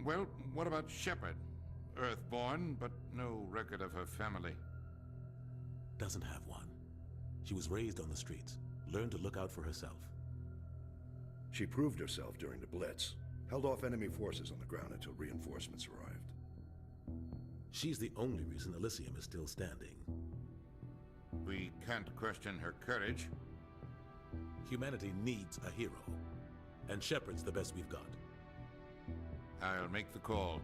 Well, what about Shepard? Earthborn, but no record of her family. Doesn't have one. She was raised on the streets, learned to look out for herself. She proved herself during the Blitz, held off enemy forces on the ground until reinforcements arrived. She's the only reason Elysium is still standing. We can't question her courage. Humanity needs a hero, and Shepard's the best we've got. I'll make the call.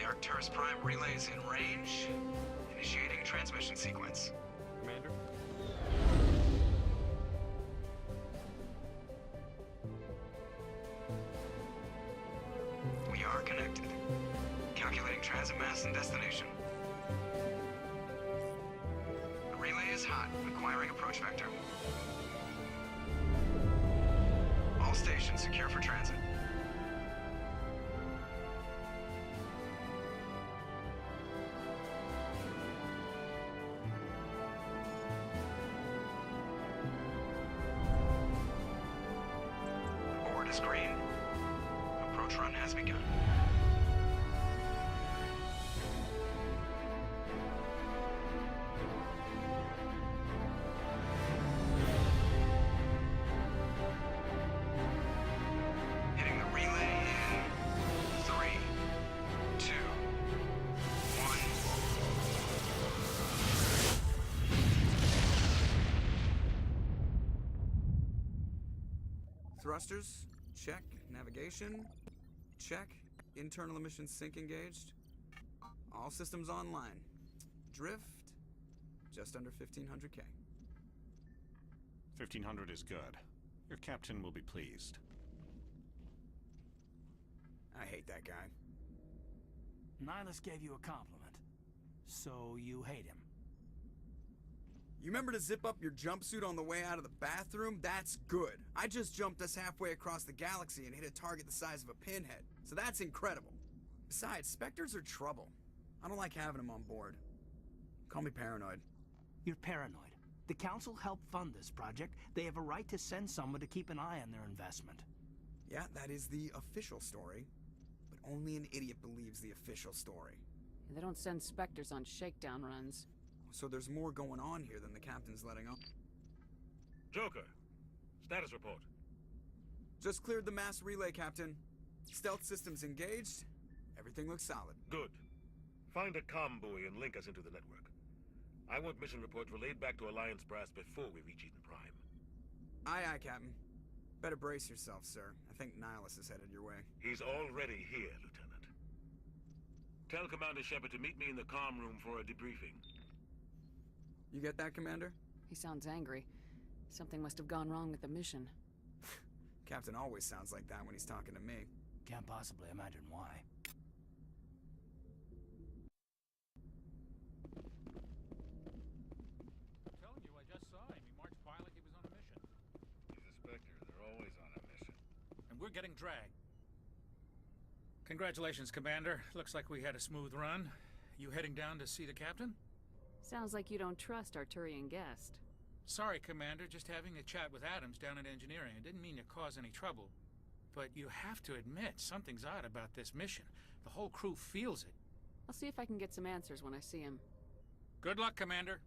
Arcturus Prime relays in range. Initiating transmission sequence. Commander? We are connected. Calculating transit mass and destination. The relay is hot, acquiring approach vector. All stations secure for transit. Board is green. Approach run has begun. Hitting the relay in 3, 2, 1. Thrusters, check. Navigation, check. Internal emissions sync engaged. All systems online. Drift, just under 1500K. 1500 is good. Your captain will be pleased. I hate that guy. Nihilus gave you a compliment. So you hate him. You remember to zip up your jumpsuit on the way out of the bathroom? That's good. I just jumped us halfway across the galaxy and hit a target the size of a pinhead. So that's incredible. Besides, Spectres are trouble. I don't like having them on board. Call me paranoid. You're paranoid. The Council helped fund this project. They have a right to send someone to keep an eye on their investment. Yeah, that is the official story. But only an idiot believes the official story. They don't send Spectres on shakedown runs. So there's more going on here than the captain's letting on. Joker, status report. Just cleared the mass relay, Captain. Stealth systems engaged. Everything looks solid. Good. Find a comm buoy and link us into the network. I want mission reports relayed back to Alliance Brass before we reach Eden Prime. Aye, aye, Captain. Better brace yourself, sir. I think Nihilus is headed your way. He's already here, Lieutenant. Tell Commander Shepard to meet me in the comm room for a debriefing. You get that, Commander? He sounds angry. Something must have gone wrong with the mission. Captain always sounds like that when he's talking to me. Can't possibly imagine why. I'm telling you, I just saw him. He marched by like he was on a mission. He's a Spectre. They're always on a mission. And we're getting dragged. Congratulations, Commander. Looks like we had a smooth run. You heading down to see the captain? Sounds like you don't trust Arturian guest. Sorry, Commander. Just having a chat with Adams down at engineering. I didn't mean to cause any trouble. But you have to admit, something's odd about this mission. The whole crew feels it. I'll see if I can get some answers when I see him. Good luck, Commander.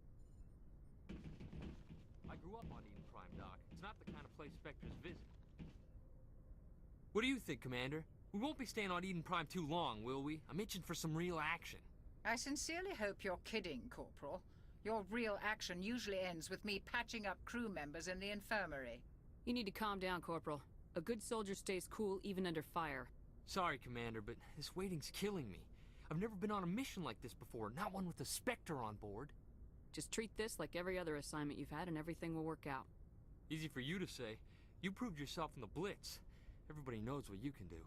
I grew up on Eden Prime, Doc. It's not the kind of place Spectres visit. What do you think, Commander? We won't be staying on Eden Prime too long, will we? I'm itching for some real action. I sincerely hope you're kidding, Corporal. Your real action usually ends with me patching up crew members in the infirmary. You need to calm down, Corporal. A good soldier stays cool even under fire. Sorry, Commander, but this waiting's killing me. I've never been on a mission like this before, not one with a Spectre on board. Just treat this like every other assignment you've had and everything will work out. Easy for you to say. You proved yourself in the Blitz. Everybody knows what you can do.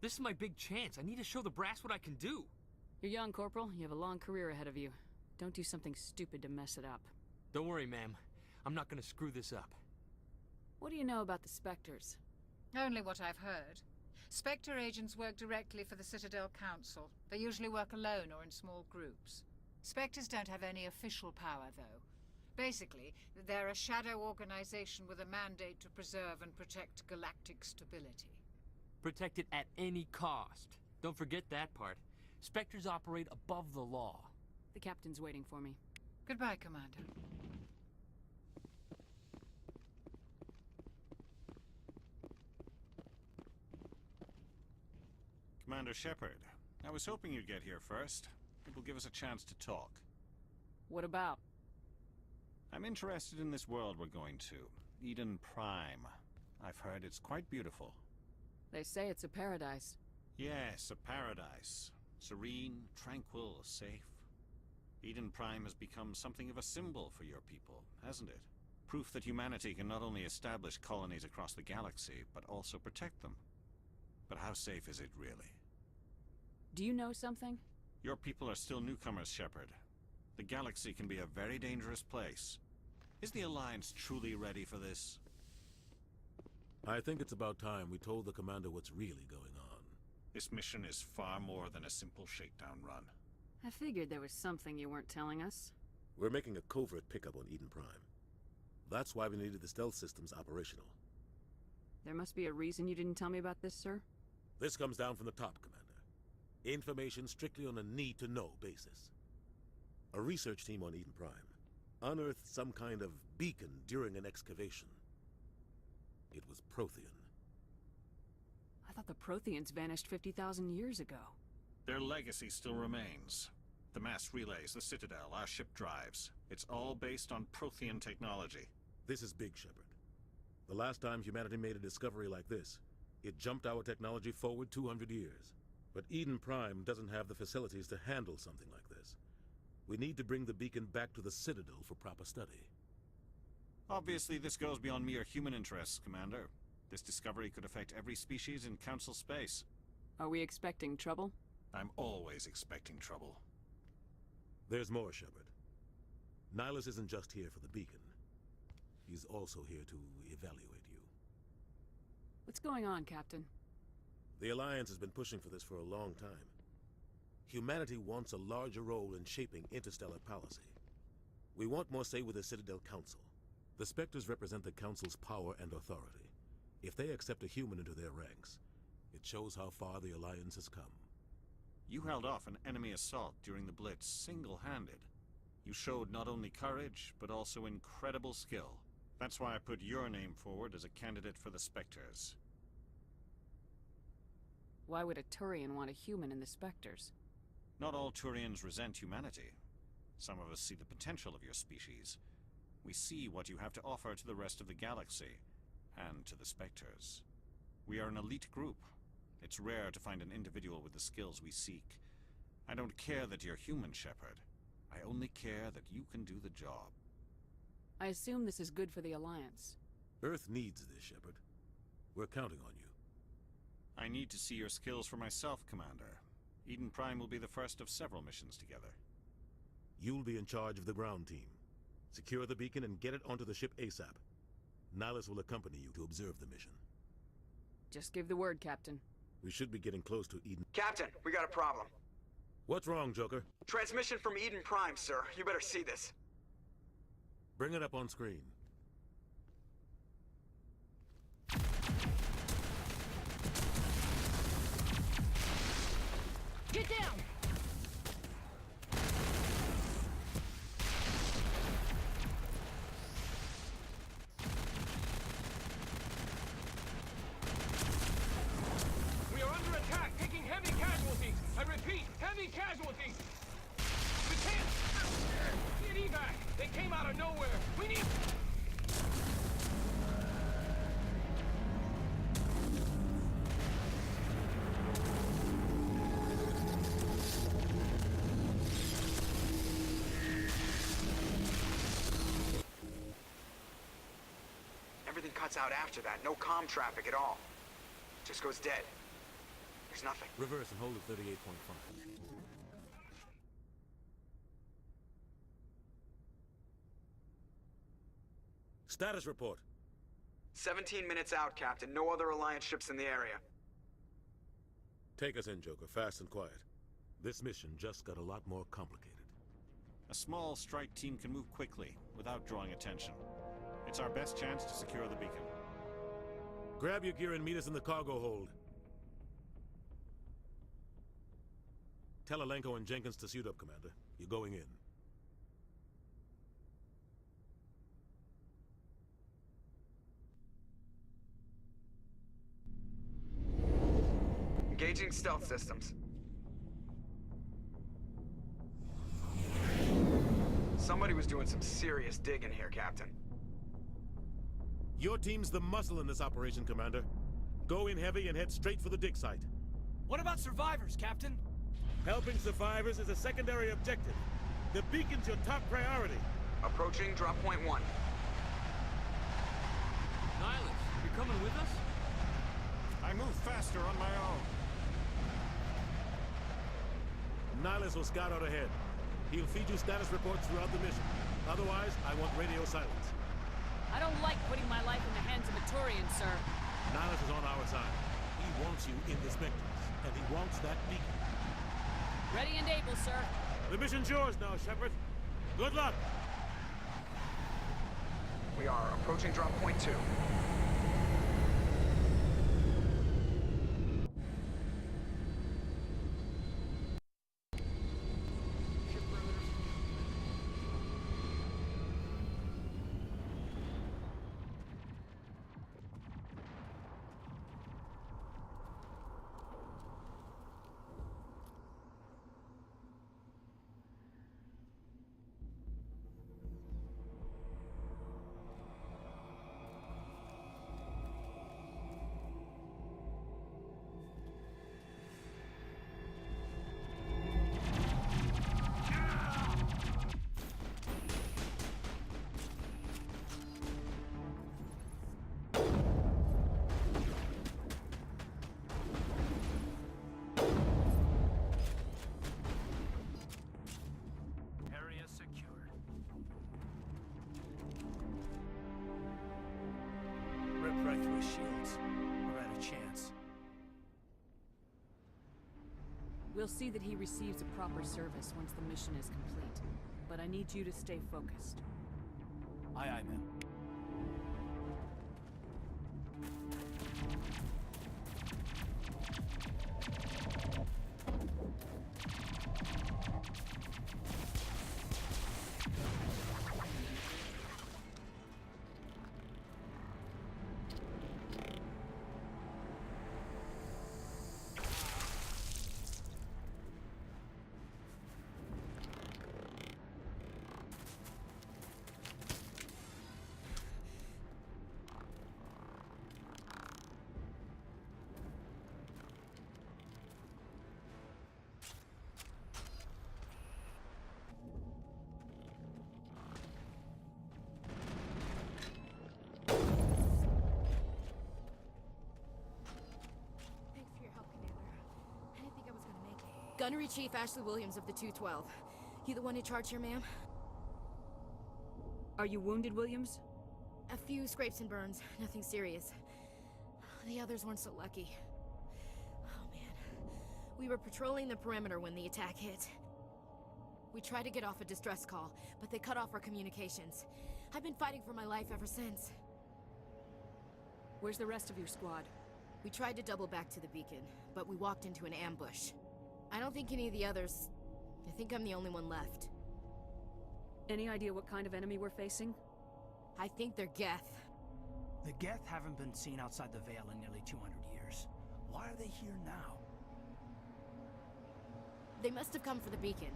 This is my big chance. I need to show the brass what I can do. You're young, Corporal. You have a long career ahead of you. Don't do something stupid to mess it up. Don't worry, ma'am. I'm not gonna screw this up. What do you know about the Spectres? Only what I've heard. Spectre agents work directly for the Citadel Council. They usually work alone or in small groups. Spectres don't have any official power, though. Basically, they're a shadow organization with a mandate to preserve and protect galactic stability. Protect it at any cost. Don't forget that part. Spectres operate above the law. The captain's waiting for me. Goodbye, Commander. Commander Shepard, I was hoping you'd get here first. It will give us a chance to talk. What about? I'm interested in this world we're going to. Eden Prime. I've heard it's quite beautiful. They say it's a paradise. Yes, a paradise. Serene, tranquil, safe. Eden Prime has become something of a symbol for your people, hasn't it? Proof that humanity can not only establish colonies across the galaxy, but also protect them. But how safe is it really? Do you know something? Your people are still newcomers, Shepard. The galaxy can be a very dangerous place. Is the Alliance truly ready for this? I think it's about time we told the commander what's really going on. This mission is far more than a simple shakedown run. I figured there was something you weren't telling us. We're making a covert pickup on Eden Prime. That's why we needed the stealth systems operational. There must be a reason you didn't tell me about this, sir? This comes down from the top, Commander. Information strictly on a need-to-know basis. A research team on Eden Prime unearthed some kind of beacon during an excavation. It was Prothean. I thought the Protheans vanished 50,000 years ago. Their legacy still remains. The mass relays, the Citadel, our ship drives. It's all based on Prothean technology. This is big, Shepard. The last time humanity made a discovery like this, it jumped our technology forward 200 years. But Eden Prime doesn't have the facilities to handle something like this. We need to bring the beacon back to the Citadel for proper study. Obviously, this goes beyond mere human interests, Commander. This discovery could affect every species in Council space. Are we expecting trouble? I'm always expecting trouble. There's more, Shepard. Nihilus isn't just here for the beacon. He's also here to evaluate you. What's going on, Captain? The Alliance has been pushing for this for a long time. Humanity wants a larger role in shaping interstellar policy. We want more say with the Citadel Council. The Spectres represent the Council's power and authority. If they accept a human into their ranks, it shows how far the Alliance has come. You held off an enemy assault during the Blitz single-handed. You showed not only courage, but also incredible skill. That's why I put your name forward as a candidate for the Spectres. Why would a Turian want a human in the Spectres? Not all Turians resent humanity. Some of us see the potential of your species. We see what you have to offer to the rest of the galaxy, and to the Spectres. We are an elite group. It's rare to find an individual with the skills we seek. I don't care that you're human, Shepard. I only care that you can do the job. I assume this is good for the Alliance. Earth needs this, Shepard. We're counting on you. I need to see your skills for myself, Commander. Eden Prime will be the first of several missions together. You'll be in charge of the ground team. Secure the beacon and get it onto the ship ASAP. Nihilus will accompany you to observe the mission. Just give the word, Captain. We should be getting close to Eden. Captain, we got a problem. What's wrong, Joker? Transmission from Eden Prime, sir. You better see this. Bring it up on screen. Get down! We are under attack, taking heavy casualties. I repeat, heavy casualties. We can't get evac. They came out of nowhere. We need... cuts out after that. No comm traffic at all. Just goes dead. There's nothing. Reverse and hold at 38.5. Status report. 17 minutes out, Captain. No other Alliance ships in the area. Take us in, Joker, fast and quiet. This mission just got a lot more complicated. A small strike team can move quickly, without drawing attention. It's our best chance to secure the beacon. Grab your gear and meet us in the cargo hold. Tell Alenko and Jenkins to suit up, Commander. You're going in. Engaging stealth systems. Somebody was doing some serious digging here, Captain. Your team's the muscle in this operation, Commander. Go in heavy and head straight for the dig site. What about survivors, Captain? Helping survivors is a secondary objective. The beacon's your top priority. Approaching drop point 1. Nihilus, you're coming with us? I move faster on my own. Nihilus will scout out ahead. He'll feed you status reports throughout the mission. Otherwise, I want radio silence. I don't like putting my life in the hands of a Turian, sir. Nihilus is on our side. He wants you in the Spectres, and he wants that beacon. Ready and able, sir. The mission's yours now, Shepard. Good luck! We are approaching drop point 2. Right through his shields. We're at a chance. We'll see that he receives a proper service once the mission is complete. But I need you to stay focused. Aye, aye, ma'am. Gunnery Chief Ashley Williams of the 212. You the one in charge here, ma'am? Are you wounded, Williams? A few scrapes and burns, nothing serious. The others weren't so lucky. Oh man. We were patrolling the perimeter when the attack hit. We tried to get off a distress call, but they cut off our communications. I've been fighting for my life ever since. Where's the rest of your squad? We tried to double back to the beacon, but we walked into an ambush. I don't think any of the others... I think I'm the only one left. Any idea what kind of enemy we're facing? I think they're Geth. The Geth haven't been seen outside the Veil in nearly 200 years. Why are they here now? They must have come for the beacon.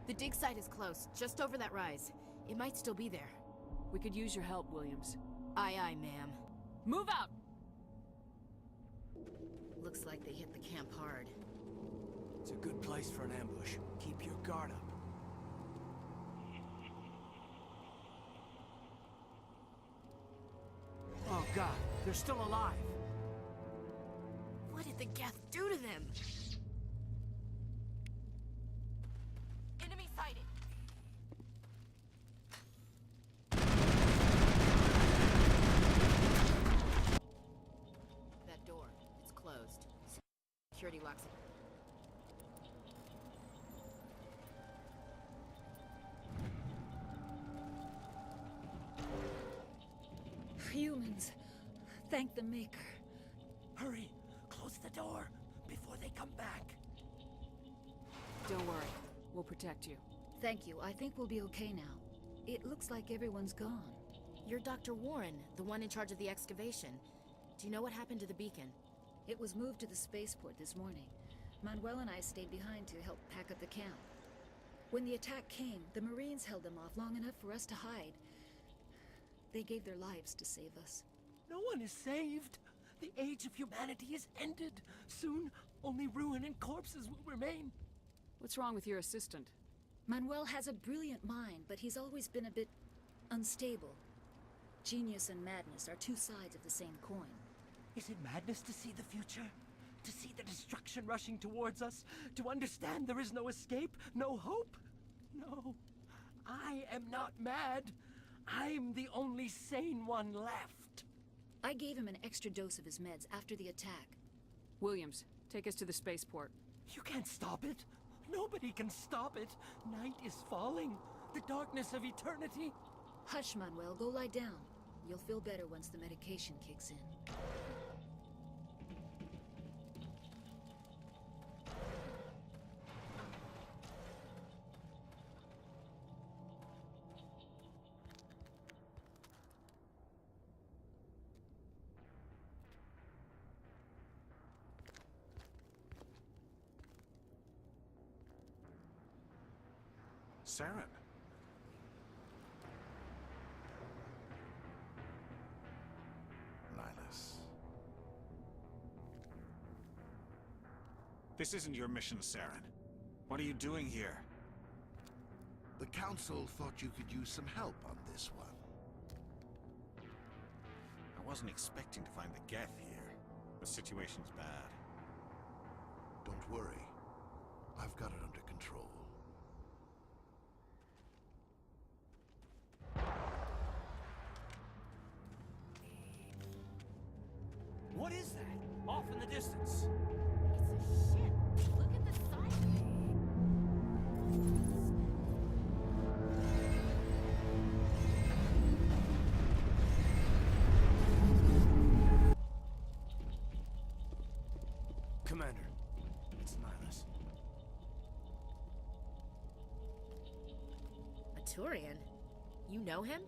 The dig site is close, just over that rise. It might still be there. We could use your help, Williams. Aye, aye, ma'am. Move out! Looks like they hit the camp hard. It's a good place for an ambush. Keep your guard up. Oh, God, they're still alive. What did the Geth do to them? Enemy sighted. That door, it's closed. Security locks it. Humans. Thank the Maker. Hurry, close the door before they come back. Don't worry. We'll protect you. Thank you. I think we'll be okay now. It looks like everyone's gone. You're Dr. Warren, the one in charge of the excavation. Do you know what happened to the beacon? It was moved to the spaceport this morning. Manuel and I stayed behind to help pack up the camp. When the attack came, the Marines held them off long enough for us to hide. They gave their lives to save us. No one is saved. The age of humanity is ended. Soon, only ruin and corpses will remain. What's wrong with your assistant? Manuel has a brilliant mind, but he's always been a bit unstable. Genius and madness are two sides of the same coin. Is it madness to see the future? To see the destruction rushing towards us? To understand there is no escape? No hope? No. I am not mad. I'm the only sane one left. I gave him an extra dose of his meds after the attack. Williams, take us to the spaceport. You can't stop it. Nobody can stop it. Night is falling. The darkness of eternity. Hush, Manuel. Go lie down. You'll feel better once the medication kicks in. Saren. Nihilus. This isn't your mission, Saren. What are you doing here? The Council thought you could use some help on this one. I wasn't expecting to find the Geth here. The situation's bad. Don't worry. I've got it under control. What is that? Off in the distance. It's a ship. Look at the size. Commander, it's Nihilus. A Turian? You know him?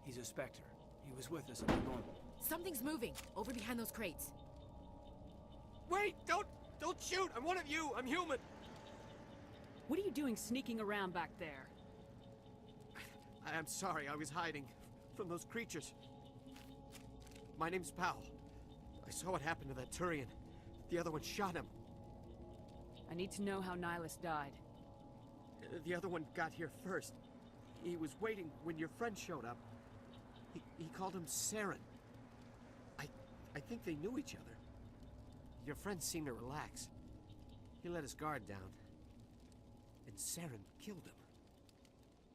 He's a Spectre. He was with us in the normal. Something's moving, over behind those crates. Wait! Don't shoot! I'm one of you! I'm human! What are you doing sneaking around back there? I'm sorry, I was hiding from those creatures. My name's Powell. I saw what happened to that Turian. The other one shot him. I need to know how Nihilus died. The other one got here first. He was waiting when your friend showed up. He called him Saren. I think they knew each other. Your friend seemed to relax. He let his guard down. And Saren killed him.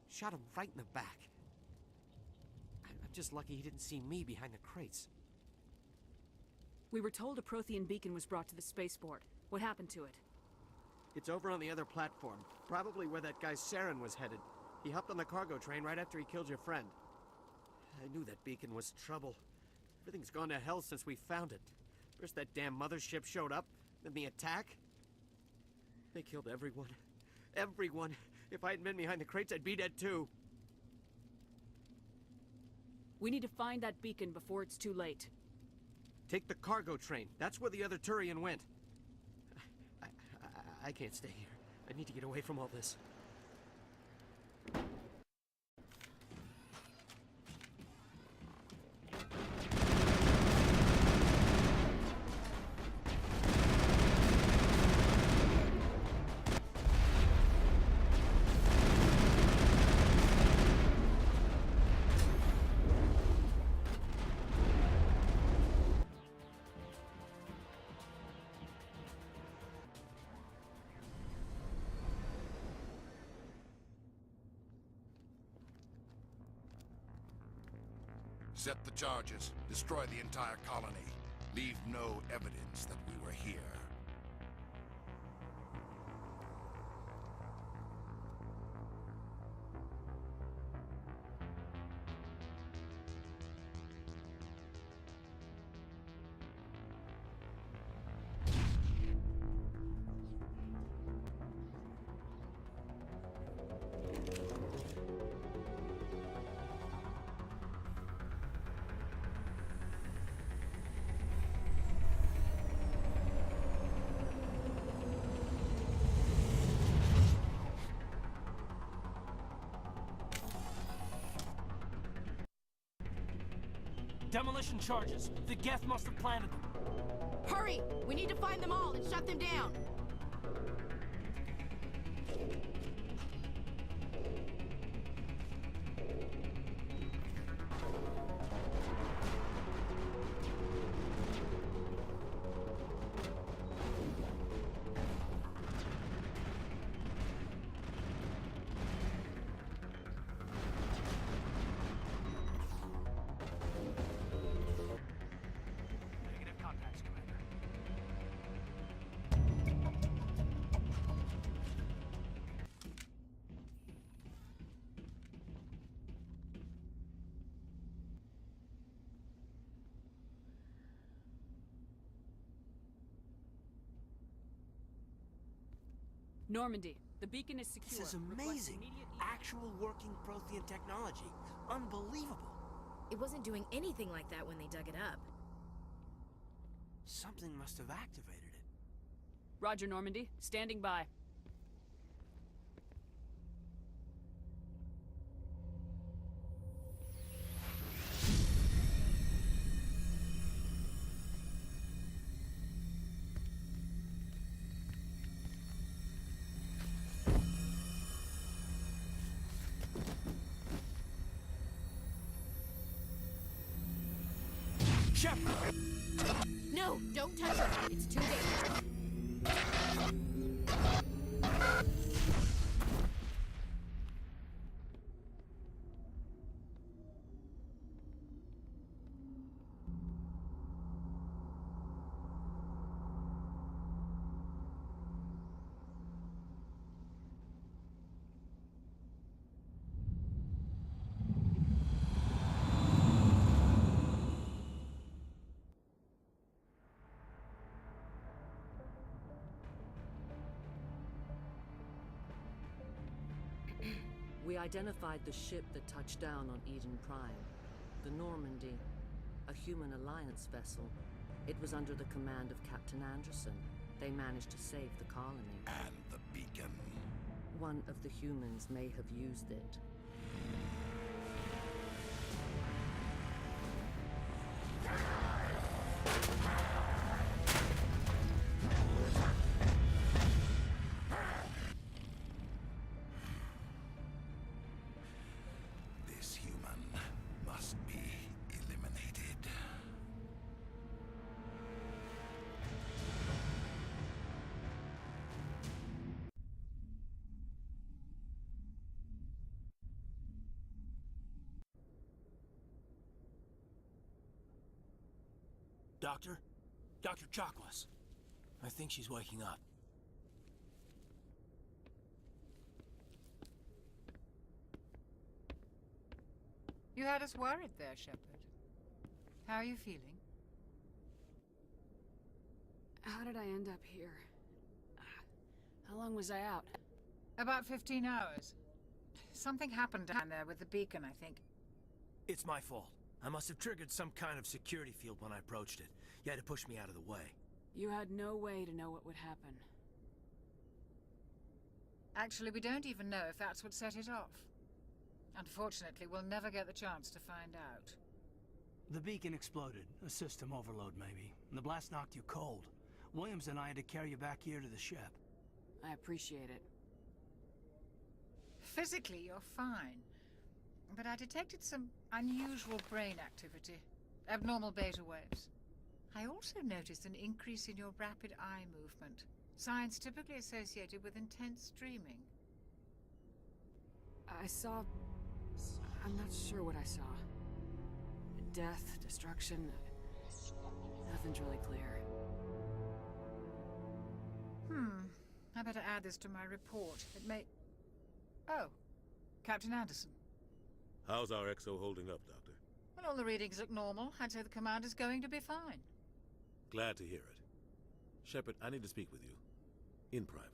Shot him right in the back. I'm just lucky he didn't see me behind the crates. We were told a Prothean beacon was brought to the spaceport. What happened to it? It's over on the other platform. Probably where that guy Saren was headed. He hopped on the cargo train right after he killed your friend. I knew that beacon was trouble. Everything's gone to hell since we found it. First that damn mothership showed up, then the attack. They killed everyone. Everyone. If I hadn't been behind the crates, I'd be dead too. We need to find that beacon before it's too late. Take the cargo train. That's where the other Turian went. I can't stay here. I need to get away from all this. Set the charges. Destroy the entire colony. Leave no evidence that we were here. Demolition charges. The Geth must have planted them. Hurry! We need to find them all and shut them down. Normandy, the beacon is secure. This is amazing. Actual working Prothean technology. Unbelievable. It wasn't doing anything like that when they dug it up. Something must have activated it. Roger, Normandy. Standing by. No, don't touch her. It's too dangerous. We identified the ship that touched down on Eden Prime. The Normandy, a human alliance vessel. It was under the command of Captain Anderson. They managed to save the colony. And the beacon. One of the humans may have used it. This human must be eliminated. Doctor? Dr. Chakwas. I think she's waking up. You had us worried there, Shepard. How are you feeling? How did I end up here? How long was I out? About 15 hours. Something happened down there with the beacon, I think. It's my fault. I must have triggered some kind of security field when I approached it. You had to push me out of the way. You had no way to know what would happen. Actually, we don't even know if that's what set it off. Unfortunately, we'll never get the chance to find out. The beacon exploded. A system overload, maybe. And the blast knocked you cold. Williams and I had to carry you back here to the ship. I appreciate it. Physically, you're fine. But I detected some unusual brain activity. Abnormal beta waves. I also noticed an increase in your rapid eye movement. Signs typically associated with intense dreaming. I saw... I'm not sure what I saw. death, destruction. Nothing's really clear. I better add this to my report. It may... Oh, Captain Anderson. How's our XO holding up, Doctor? Well, all the readings look normal. I'd say the commander's going to be fine. Glad to hear it. Shepard, I need to speak with you. In private.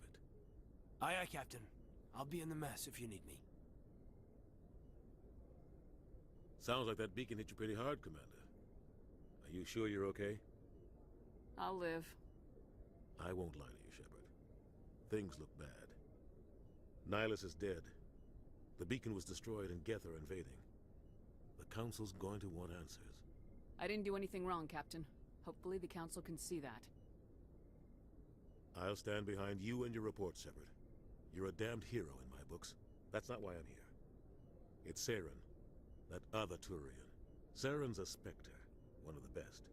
Aye, aye, Captain. I'll be in the mess if you need me. Sounds like that beacon hit you pretty hard, Commander. Are you sure you're okay? I'll live. I won't lie to you, Shepard. Things look bad. Nihilus is dead. The beacon was destroyed and Geth are invading. The Council's going to want answers. I didn't do anything wrong, Captain. Hopefully the Council can see that. I'll stand behind you and your report, Shepard. You're a damned hero in my books. That's not why I'm here. It's Saren, that other Turian. Saren's a Spectre, one of the best.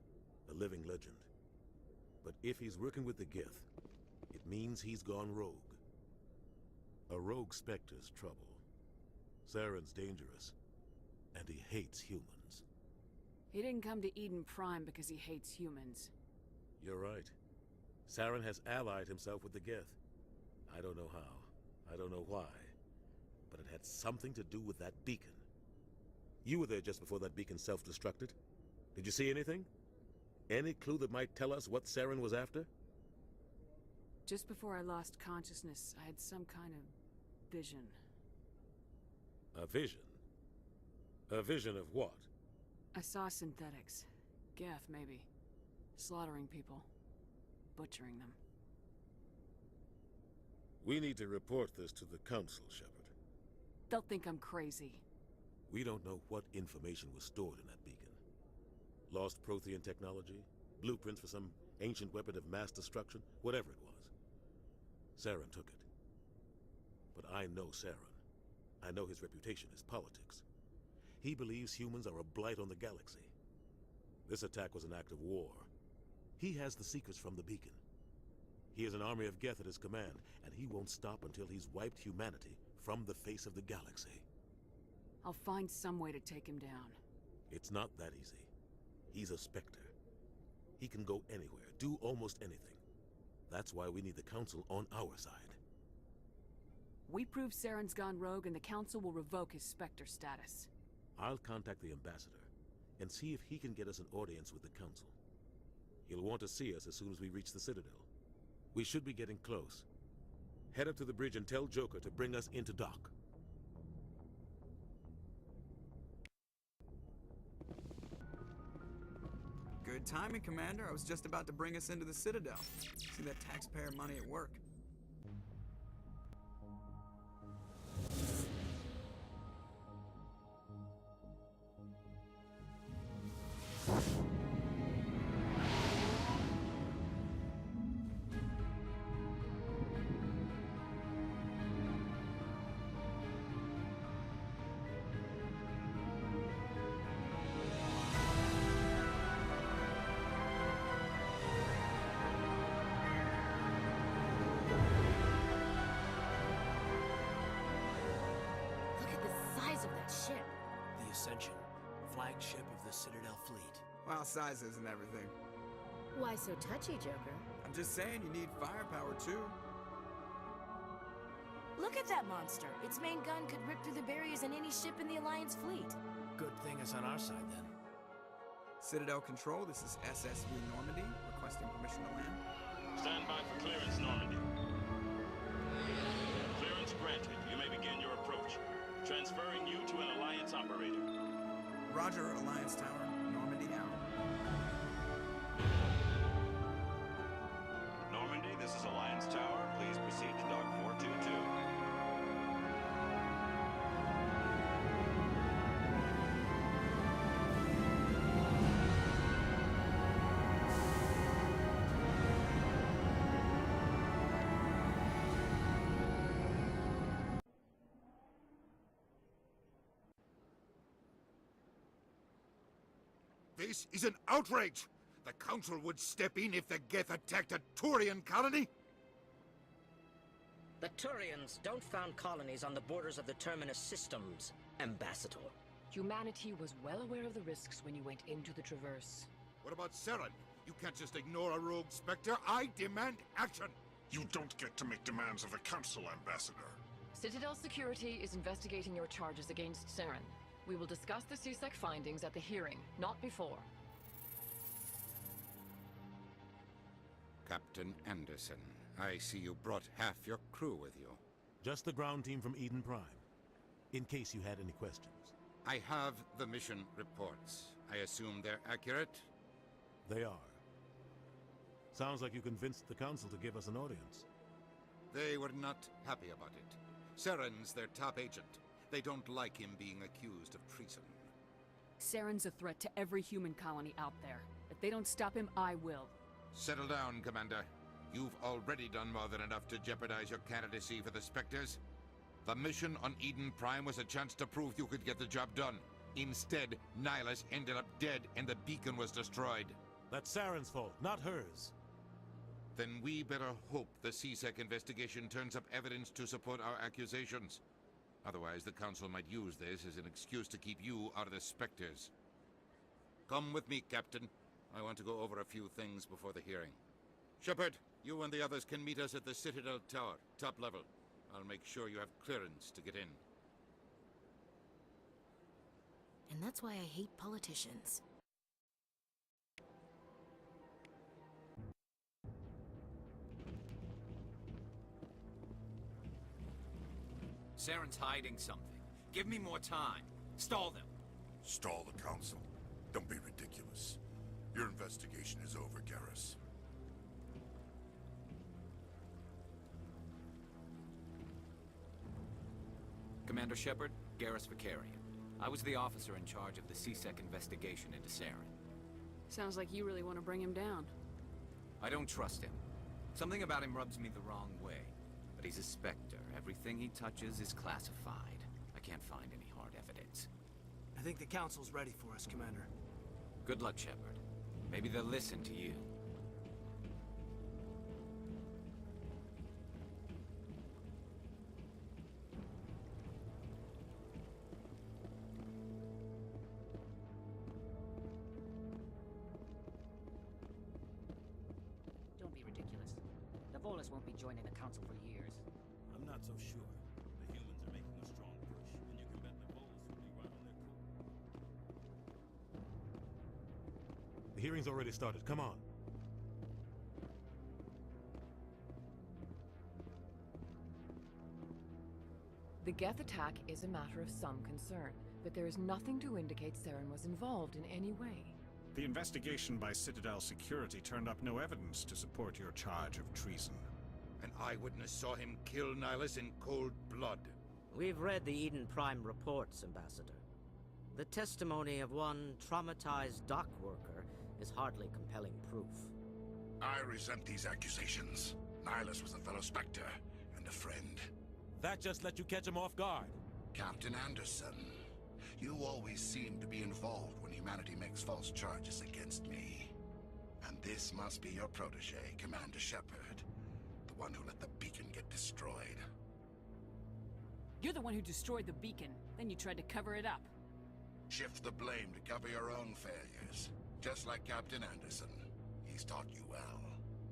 A living legend. But if he's working with the Geth, it means he's gone rogue. A rogue Spectre's trouble. Saren's dangerous, and he hates humans. He didn't come to Eden Prime because he hates humans. You're right. Saren has allied himself with the Geth. I don't know how. I don't know why. But it had something to do with that beacon. You were there just before that beacon self-destructed. Did you see anything? Any clue that might tell us what Saren was after? Just before I lost consciousness, I had some kind of vision. A vision? A vision of what? I saw synthetics. Geth, maybe. Slaughtering people. Butchering them. We need to report this to the Council, Shepard. They'll think I'm crazy. We don't know what information was stored in that beacon. Lost Prothean technology? Blueprints for some ancient weapon of mass destruction? Whatever it was. Saren took it. But I know Saren. I know his reputation is politics. He believes humans are a blight on the galaxy. This attack was an act of war. He has the secrets from the beacon. He has an army of Geth at his command, and he won't stop until he's wiped humanity from the face of the galaxy. I'll find some way to take him down. It's not that easy. He's a Spectre. He can go anywhere, do almost anything. That's why we need the Council on our side. We prove Saren's gone rogue and the Council will revoke his Spectre status. I'll contact the Ambassador and see if he can get us an audience with the Council. He'll want to see us as soon as we reach the Citadel. We should be getting close. Head up to the bridge and tell Joker to bring us into dock. Good timing, Commander. I was just about to bring us into the Citadel. See that taxpayer money at work. Flagship of the Citadel fleet. Well, size isn't everything. Why so touchy, Joker? I'm just saying you need firepower, too. Look at that monster. Its main gun could rip through the barriers in any ship in the Alliance fleet. Good thing it's on our side, then. Citadel Control, this is SSV Normandy, requesting permission to land. Stand by for clearance, Normandy. Clearance granted. You may begin your approach. Transferring you to an Alliance operator. Roger, Alliance Tower. Normandy out. Normandy, this is Alliance Tower. Please proceed to Dock 422. This is an outrage! The Council would step in if the Geth attacked a Turian colony? The Turians don't found colonies on the borders of the Terminus systems, Ambassador. Humanity was well aware of the risks when you went into the Traverse. What about Saren? You can't just ignore a rogue Spectre. I demand action! You don't get to make demands of the Council, Ambassador. Citadel Security is investigating your charges against Saren. We will discuss the CSEC findings at the hearing, not before. Captain Anderson, I see you brought half your crew with you. Just the ground team from Eden Prime, in case you had any questions. I have the mission reports. I assume they're accurate? They are. Sounds like you convinced the Council to give us an audience. They were not happy about it. Saren's their top agent. They don't like him being accused of treason. Saren's a threat to every human colony out there. If they don't stop him, I will. Settle down, Commander. You've already done more than enough to jeopardize your candidacy for the Spectres. The mission on Eden Prime was a chance to prove you could get the job done. Instead, Nihilus ended up dead and the beacon was destroyed. That's Saren's fault, not hers. Then we better hope the CSEC investigation turns up evidence to support our accusations. Otherwise, the Council might use this as an excuse to keep you out of the Spectres. Come with me, Captain. I want to go over a few things before the hearing. Shepard, you and the others can meet us at the Citadel Tower, top level. I'll make sure you have clearance to get in. And that's why I hate politicians. Saren's hiding something. Give me more time. Stall them. Stall the Council? Don't be ridiculous. Your investigation is over, Garrus. Commander Shepard, Garrus Vicarian. I was the officer in charge of the CSEC investigation into Saren. Sounds like you really want to bring him down. I don't trust him. Something about him rubs me the wrong way. But he's a Spectre. Everything he touches is classified. I can't find any hard evidence. I think the Council's ready for us, Commander. Good luck, Shepard. Maybe they'll listen to you. Don't be ridiculous. The Volus won't be joining the Council for years. I'm not so sure. The humans are making a strong push, and you can bet the Volus will be right on their cool. The hearing's already started. Come on. The Geth attack is a matter of some concern, but there is nothing to indicate Saren was involved in any way. The investigation by Citadel Security turned up no evidence to support your charge of treason. An eyewitness saw him kill Nihilus in cold blood. We've read the Eden Prime reports, Ambassador. The testimony of one traumatized dock worker is hardly compelling proof. I resent these accusations. Nihilus was a fellow Spectre and a friend. That just let you catch him off guard. Captain Anderson, you always seem to be involved when humanity makes false charges against me. And this must be your protege, Commander Shepard. The one who let the beacon get destroyed. You're the one who destroyed the beacon, then you tried to cover it up. Shift the blame to cover your own failures. Just like Captain Anderson. He's taught you well.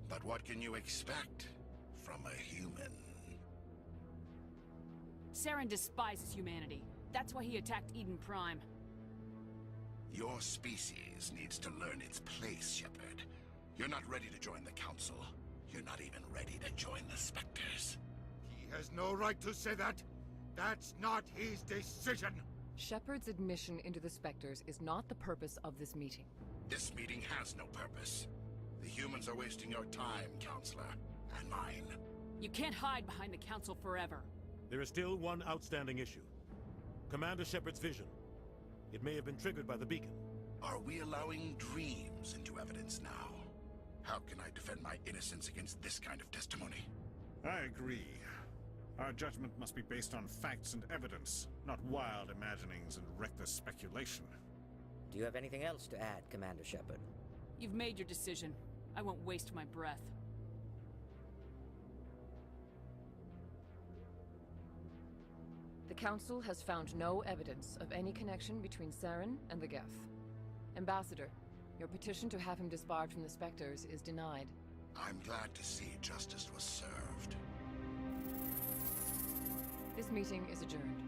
But what can you expect from a human? Saren despises humanity. That's why he attacked Eden Prime. Your species needs to learn its place, Shepard. You're not ready to join the Council. You're not even ready to join the Spectres. He has no right to say that. That's not his decision. Shepard's admission into the Spectres is not the purpose of this meeting. This meeting has no purpose. The humans are wasting your time, Counselor, and mine. You can't hide behind the Council forever. There is still one outstanding issue. Commander Shepard's vision. It may have been triggered by the beacon. Are we allowing dreams into evidence now? How can I defend my innocence against this kind of testimony? I agree. Our judgment must be based on facts and evidence, not wild imaginings and reckless speculation. Do you have anything else to add, Commander Shepard? You've made your decision. I won't waste my breath. The The Council has found no evidence of any connection between Saren and the Geth. Ambassador, your petition to have him disbarred from the Spectres is denied. I'm glad to see justice was served. This meeting is adjourned.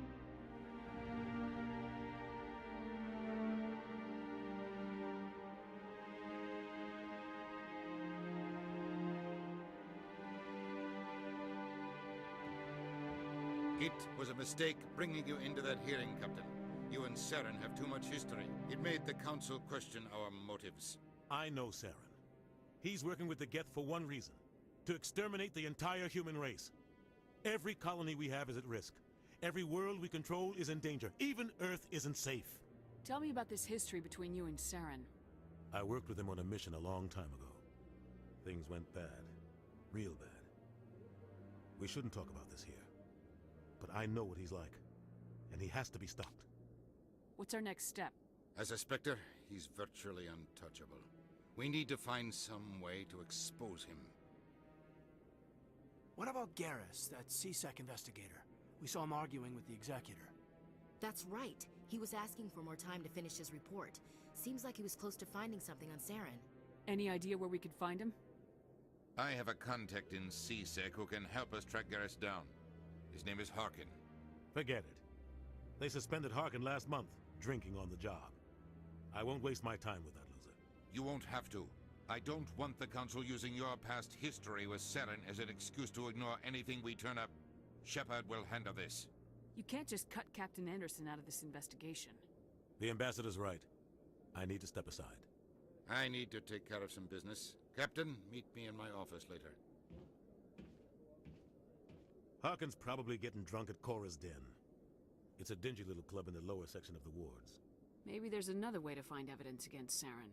It was a mistake bringing you into that hearing, Captain. You and Saren have too much history. It made the Council question our motives. I know Saren. He's working with the Geth for one reason: to exterminate the entire human race. Every colony we have is at risk. Every world we control is in danger. Even Earth isn't safe. Tell me about this history between you and Saren. I worked with him on a mission a long time ago. Things went bad. Real bad. We shouldn't talk about this here. But I know what he's like, and he has to be stopped. What's our next step? As a Spectre, he's virtually untouchable. We need to find some way to expose him. What about Garrus, that CSEC investigator? We saw him arguing with the Executor. That's right. He was asking for more time to finish his report. Seems like he was close to finding something on Saren. Any idea where we could find him? I have a contact in CSEC who can help us track Garrus down. His name is Harkin. Forget it. They suspended Harkin last month, drinking on the job. I won't waste my time with that loser. You won't have to. I don't want the Council using your past history with Saren as an excuse to ignore anything we turn up. Shepard will handle this. You can't just cut Captain Anderson out of this investigation. The Ambassador's right. I need to step aside. I need to take care of some business. Captain, meet me in my office later. Harkin's probably getting drunk at Cora's Den. It's a dingy little club in the lower section of the wards. Maybe there's another way to find evidence against Saren.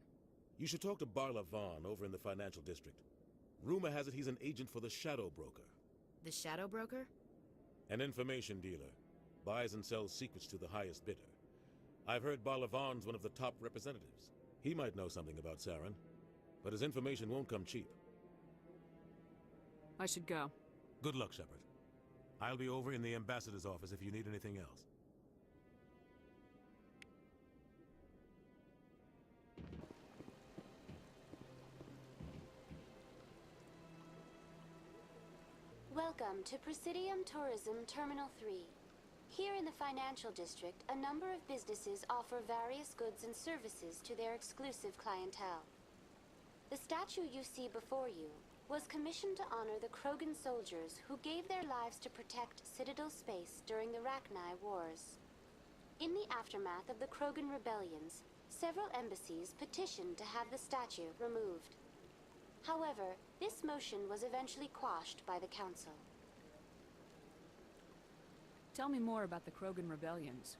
You should talk to Barla Vaughn over in the financial district. Rumor has it he's an agent for the Shadow Broker. The Shadow Broker? An information dealer. Buys and sells secrets to the highest bidder. I've heard Barla Vaughn's one of the top representatives. He might know something about Saren, but his information won't come cheap. I should go. Good luck, Shepard. I'll be over in the Ambassador's office if you need anything else. Welcome to Presidium Tourism Terminal 3. Here in the financial district, a number of businesses offer various goods and services to their exclusive clientele. The statue you see before you was commissioned to honor the Krogan soldiers who gave their lives to protect Citadel space during the Rachni Wars. In the aftermath of the Krogan rebellions, several embassies petitioned to have the statue removed. However, this motion was eventually quashed by the Council. Tell me more about the Krogan rebellions.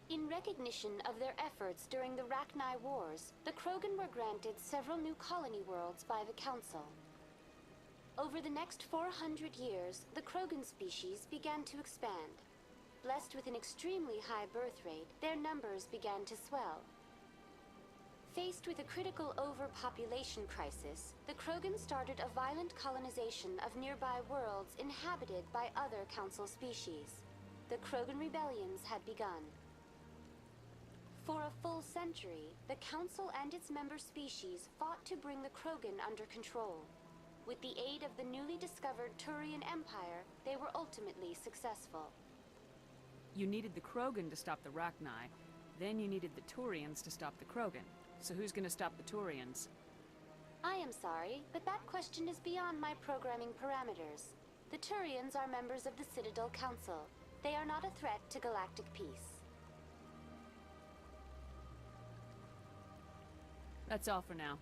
In recognition of their efforts during the Rachni Wars, the Krogan were granted several new colony worlds by the Council. Over the next 400 years, the Krogan species began to expand. Blessed with an extremely high birth rate, their numbers began to swell. Faced with a critical overpopulation crisis, the Krogan started a violent colonization of nearby worlds inhabited by other Council species. The Krogan rebellions had begun. For a full century, the Council and its member species fought to bring the Krogan under control. With the aid of the newly discovered Turian Empire, they were ultimately successful. You needed the Krogan to stop the Rachni, then you needed the Turians to stop the Krogan. So who's gonna stop the Turians? I am sorry, but that question is beyond my programming parameters. The Turians are members of the Citadel Council. They are not a threat to galactic peace. That's all for now.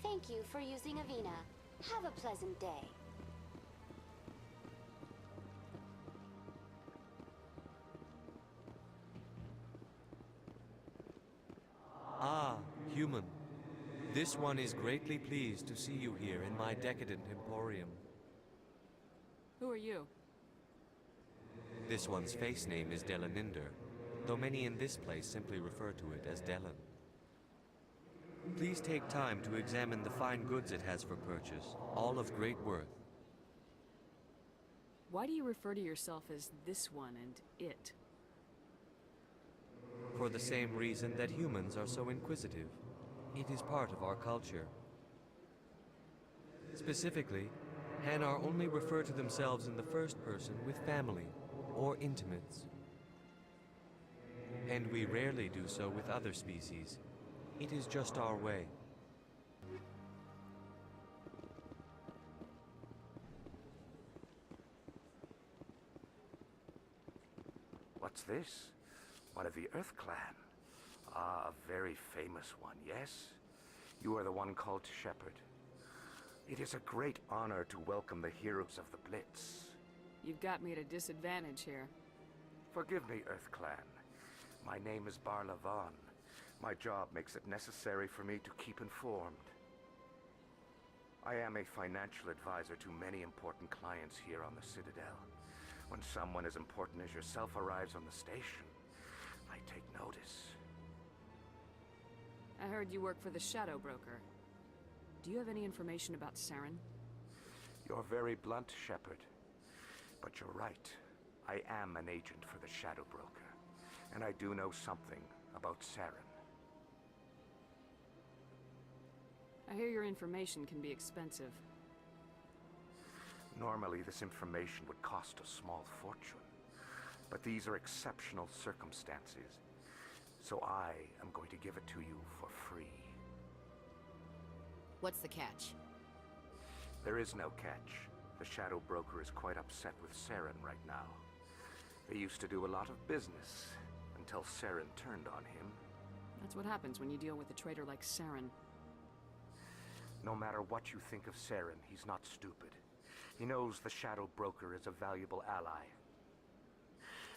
Thank you for using Avina. Have a pleasant day. Ah, human. This one is greatly pleased to see you here in my decadent emporium. Who are you? This one's face name is Delaninder, though many in this place simply refer to it as Delan. Please take time to examine the fine goods it has for purchase, all of great worth. Why do you refer to yourself as this one and it? For the same reason that humans are so inquisitive. It is part of our culture. Specifically, Hanar only refer to themselves in the first person with family or intimates. And we rarely do so with other species. It is just our way. What's this? One of the Earth Clan. Ah, a very famous one, yes? You are the one called Shepherd. It is a great honor to welcome the heroes of the Blitz. You've got me at a disadvantage here. Forgive me, Earth Clan. My name is Barla Vaughn. My job makes it necessary for me to keep informed. I am a financial advisor to many important clients here on the Citadel. When someone as important as yourself arrives on the station, I take notice. I heard you work for the Shadow Broker. Do you have any information about Saren? You're very blunt, Shepard. But you're right. I am an agent for the Shadow Broker, and I do know something about Saren. I hear your information can be expensive. Normally, this information would cost a small fortune. But these are exceptional circumstances, so I am going to give it to you for free. What's the catch? There is no catch. The Shadow Broker is quite upset with Saren right now. They used to do a lot of business until Saren turned on him. That's what happens when you deal with a traitor like Saren. No matter what you think of Saren, he's not stupid. He knows the Shadow Broker is a valuable ally.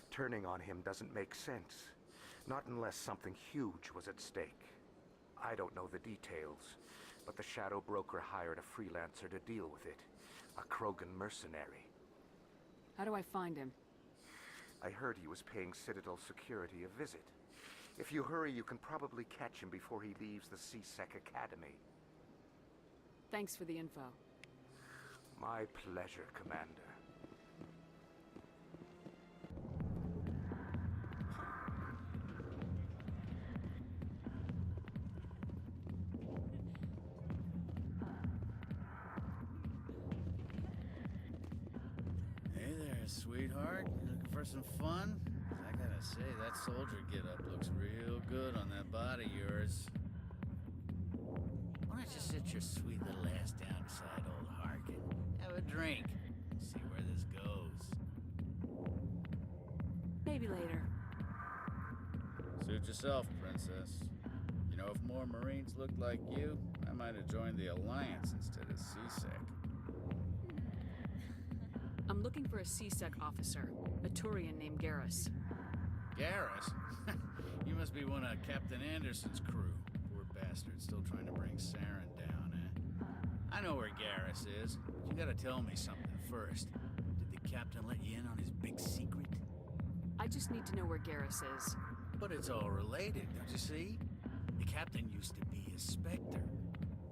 Turning on him doesn't make sense. Not unless something huge was at stake. I don't know the details, but the Shadow Broker hired a freelancer to deal with it. A Krogan mercenary. How do I find him? I heard he was paying Citadel security a visit. If you hurry, you can probably catch him before he leaves the C-Sec Academy. Thanks for the info. My pleasure, Commander. Hey there, sweetheart. You looking for some fun? I gotta say, that soldier getup looks real good on that body of yours. Why don't you sit your sweet little ass down beside old Harkin? Have a drink. See where this goes. Maybe later. Suit yourself, princess. You know, if more Marines looked like you, I might have joined the Alliance instead of C-Sec. I'm looking for a C-Sec officer, a Turian named Garrus. Garrus? You must be one of Captain Anderson's crew. Poor bastard, still trying to bring Saren down, eh? I know where Garrus is, but you gotta tell me something first. Did the captain let you in on his big secret? I just need to know where Garrus is. But it's all related, don't you see? The captain used to be a Spectre.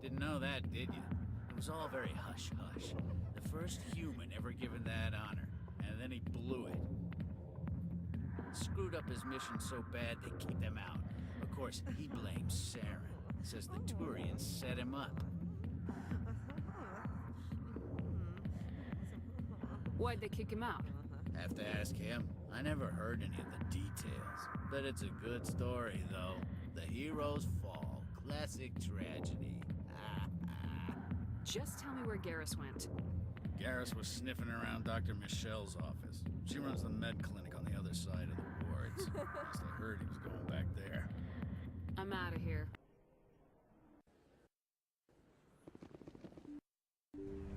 Didn't know that, did you? It was all very hush-hush. The first human ever given that honor, and then he blew it. Screwed up his mission so bad they kicked him out. Of course, he blames Saren. Says the Turians set him up. Why'd they kick him out? Have to ask him. I never heard any of the details. Bet it's a good story, though. The heroes fall. Classic tragedy. Just tell me where Garrus went. Garrus was sniffing around Dr. Michelle's office. She runs the med clinic on the other side of the wards. Last I heard, he was going back there. I'm out of here.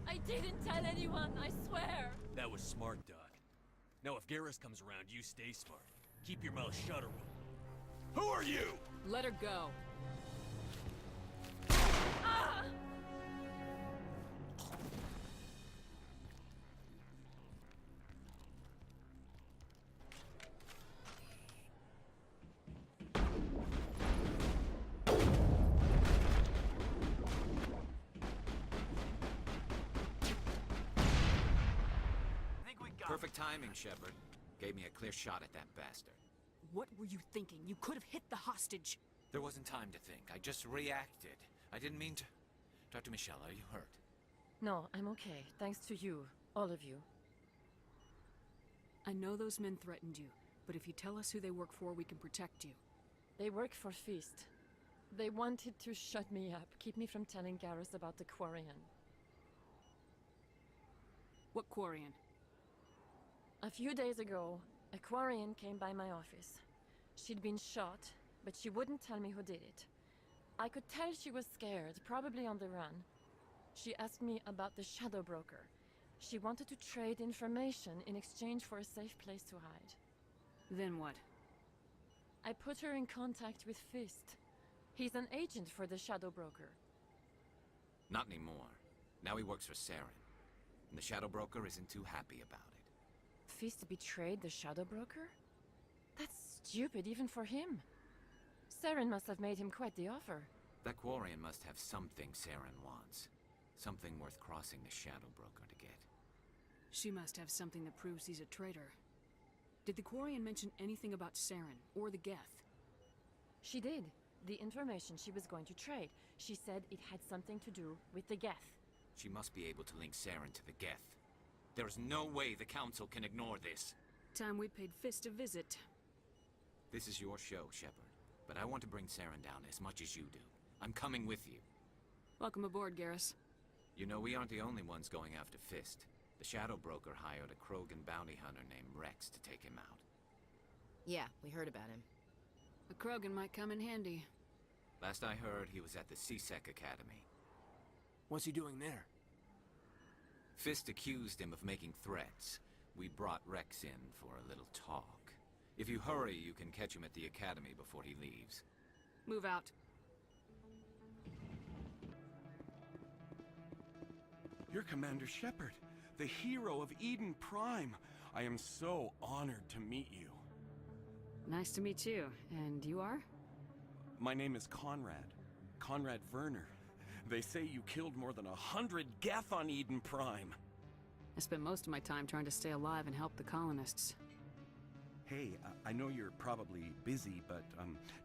I didn't tell anyone, I swear! That was smart, Doc. Now if Garrus comes around, you stay smart. Keep your mouth shut or we'll... Who are you? Let her go. Ah! Perfect timing, Shepard. Gave me a clear shot at that bastard. What were you thinking? You could have hit the hostage. There wasn't time to think. I just reacted. I didn't mean to... Dr. Michelle, are you hurt? No, I'm okay. Thanks to you. All of you. I know those men threatened you, but if you tell us who they work for, we can protect you. They work for Feast. They wanted to shut me up, keep me from telling Garrus about the Quarian. What Quarian? A few days ago, a Quarian came by my office. She'd been shot, but she wouldn't tell me who did it. I could tell she was scared, probably on the run. She asked me about the Shadow Broker. She wanted to trade information in exchange for a safe place to hide. Then what? I put her in contact with Fist. He's an agent for the Shadow Broker. Not anymore. Now he works for Saren. And the Shadow Broker isn't too happy about it. Fist betrayed the Shadow Broker? That's stupid even for him. Saren must have made him quite the offer. That Quarian must have something Saren wants. Something worth crossing the Shadow Broker to get. She must have something that proves he's a traitor. Did the Quarian mention anything about Saren, or the Geth? She did. The information she was going to trade. She said it had something to do with the Geth. She must be able to link Saren to the Geth. There's no way the Council can ignore this. Time we paid Fist a visit. This is your show, Shepard. But I want to bring Saren down as much as you do. I'm coming with you. Welcome aboard, Garrus. You know, we aren't the only ones going after Fist. The Shadow Broker hired a Krogan bounty hunter named Rex to take him out. Yeah, we heard about him. A Krogan might come in handy. Last I heard, he was at the CSEC Academy. What's he doing there? Fist accused him of making threats. We brought Rex in for a little talk. If you hurry, you can catch him at the Academy before he leaves. Move out. You're Commander Shepard, the hero of Eden Prime. I am so honored to meet you. Nice to meet you. And you are? My name is Conrad. Conrad Werner. They say you killed more than 100 Geth on Eden Prime. I spent most of my time trying to stay alive and help the colonists. Hey, I know you're probably busy, but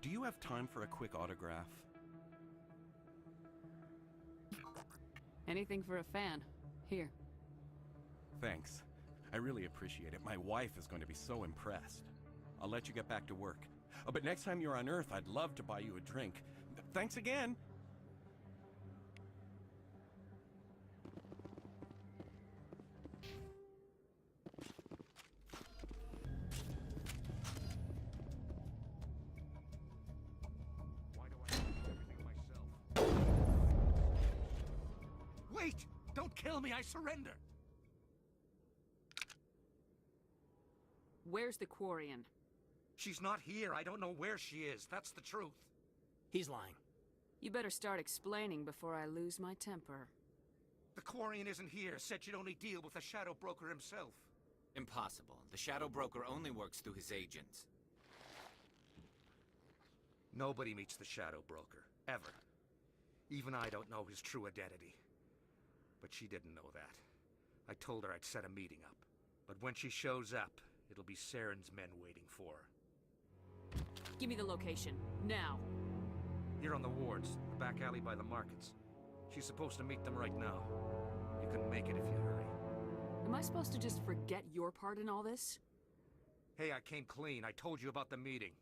do you have time for a quick autograph? Anything for a fan. Here. Thanks. I really appreciate it. My wife is going to be so impressed. I'll let you get back to work. But next time you're on Earth, I'd love to buy you a drink. Thanks again! Wait! Don't kill me, I surrender! Where's the Quarian? She's not here. I don't know where she is. That's the truth. He's lying. You better start explaining before I lose my temper. The Quarian isn't here. Said she'd only deal with the Shadow Broker himself. Impossible. The Shadow Broker only works through his agents. Nobody meets the Shadow Broker. Ever. Even I don't know his true identity. But she didn't know that. I told her I'd set a meeting up. But when she shows up, it'll be Saren's men waiting for her. Give me the location. Now. Here on the wards, the back alley by the markets. She's supposed to meet them right now. You can make it if you hurry. Am I supposed to just forget your part in all this? Hey, I came clean. I told you about the meeting.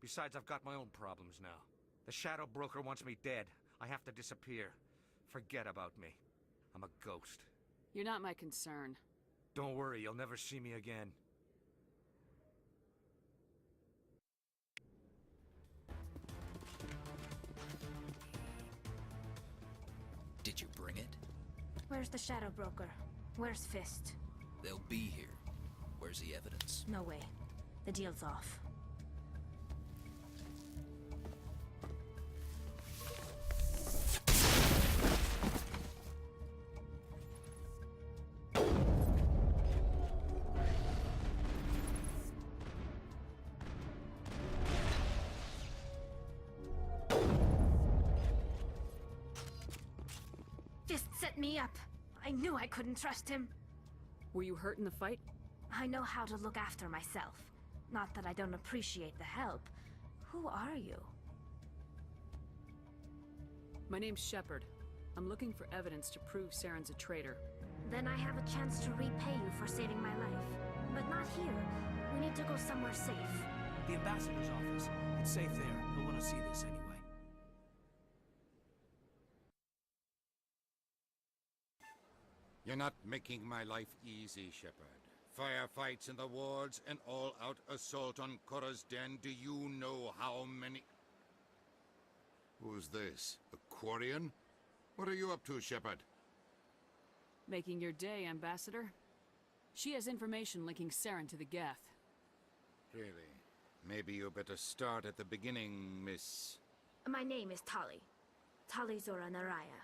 Besides, I've got my own problems now. The Shadow Broker wants me dead. I have to disappear. Forget about me. I'm a ghost. You're not my concern. Don't worry, you'll never see me again. Did you bring it? Where's the Shadow Broker? Where's Fist? They'll be here. Where's the evidence? No way. The deal's off. Fist set me up. I knew I couldn't trust him. Were you hurt in the fight? I know how to look after myself. Not that I don't appreciate the help. Who are you? My name's Shepard. I'm looking for evidence to prove Saren's a traitor. Then I have a chance to repay you for saving my life. But not here. We need to go somewhere safe. The ambassador's office. It's safe there. He'll want to see this anyway. You're not making my life easy, Shepard. Firefights in the wards, an all-out assault on Korra's den. Do you know how many... Who's this? A Quarian? What are you up to, Shepard? Making your day, Ambassador. She has information linking Saren to the Geth. Really? Maybe you better start at the beginning, Miss... My name is Tali. Tali Zora Naraya.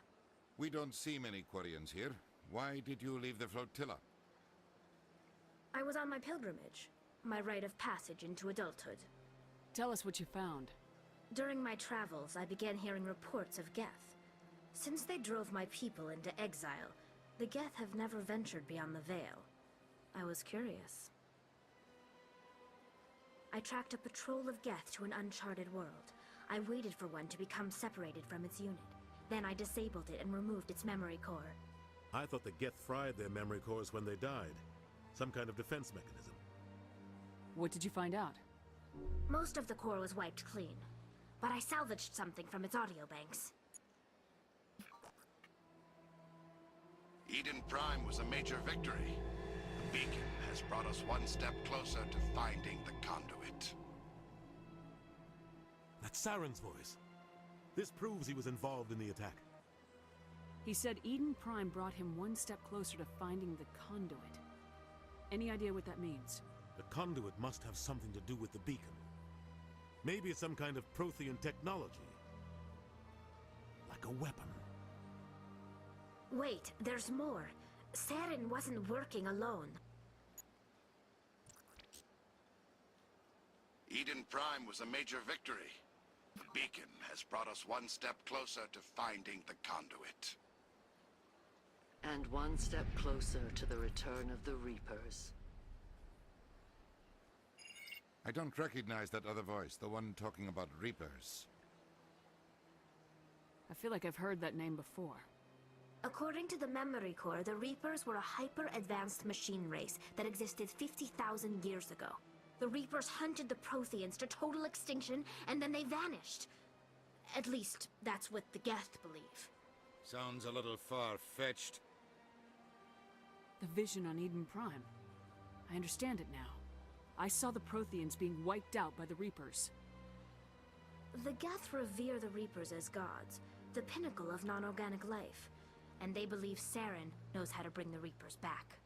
We don't see many Quarians here. Why did you leave the flotilla? I was on my pilgrimage. My rite of passage into adulthood. Tell us what you found. During my travels, I began hearing reports of Geth. Since they drove my people into exile, the Geth have never ventured beyond the Veil. I was curious. I tracked a patrol of Geth to an uncharted world. I waited for one to become separated from its unit. Then I disabled it and removed its memory core. I thought the Geth fried their memory cores when they died. Some kind of defense mechanism. What did you find out? Most of the core was wiped clean, but I salvaged something from its audio banks. Eden Prime was a major victory. The beacon has brought us one step closer to finding the conduit. That's Saren's voice. This proves he was involved in the attack. He said Eden Prime brought him one step closer to finding the conduit. Any idea what that means? The conduit must have something to do with the beacon. Maybe it's some kind of Prothean technology. Like a weapon. Wait, there's more. Saren wasn't working alone. Eden Prime was a major victory. The beacon has brought us one step closer to finding the conduit. And one step closer to the return of the Reapers. I don't recognize that other voice, the one talking about Reapers. I feel like I've heard that name before. According to the memory core, the Reapers were a hyper-advanced machine race that existed 50,000 years ago. The Reapers hunted the Protheans to total extinction, and then they vanished. At least, that's what the Geth believe. Sounds a little far-fetched. The vision on Eden Prime. I understand it now. I saw the Protheans being wiped out by the Reapers. The Geth revere the Reapers as gods, the pinnacle of non-organic life. And they believe Saren knows how to bring the Reapers back.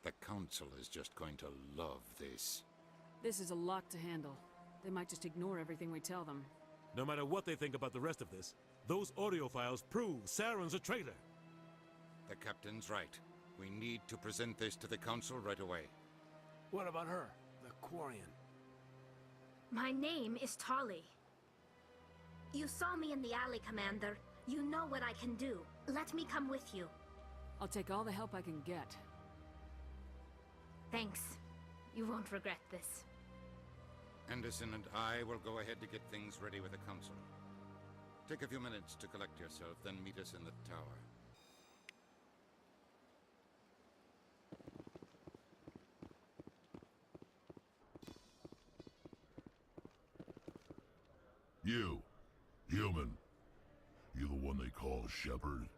The Council is just going to love this. This is a lot to handle. They might just ignore everything we tell them. No matter what they think about the rest of this, those audio files prove Saren's a traitor. The Captain's right. We need to present this to the Council right away. What about her, the Quarian? My name is Tali. You saw me in the alley, Commander. You know what I can do. Let me come with you. I'll take all the help I can get. Thanks. You won't regret this. Anderson and I will go ahead to get things ready with the Council. Take a few minutes to collect yourself, then meet us in the tower. You, human. You the one they call Shepard?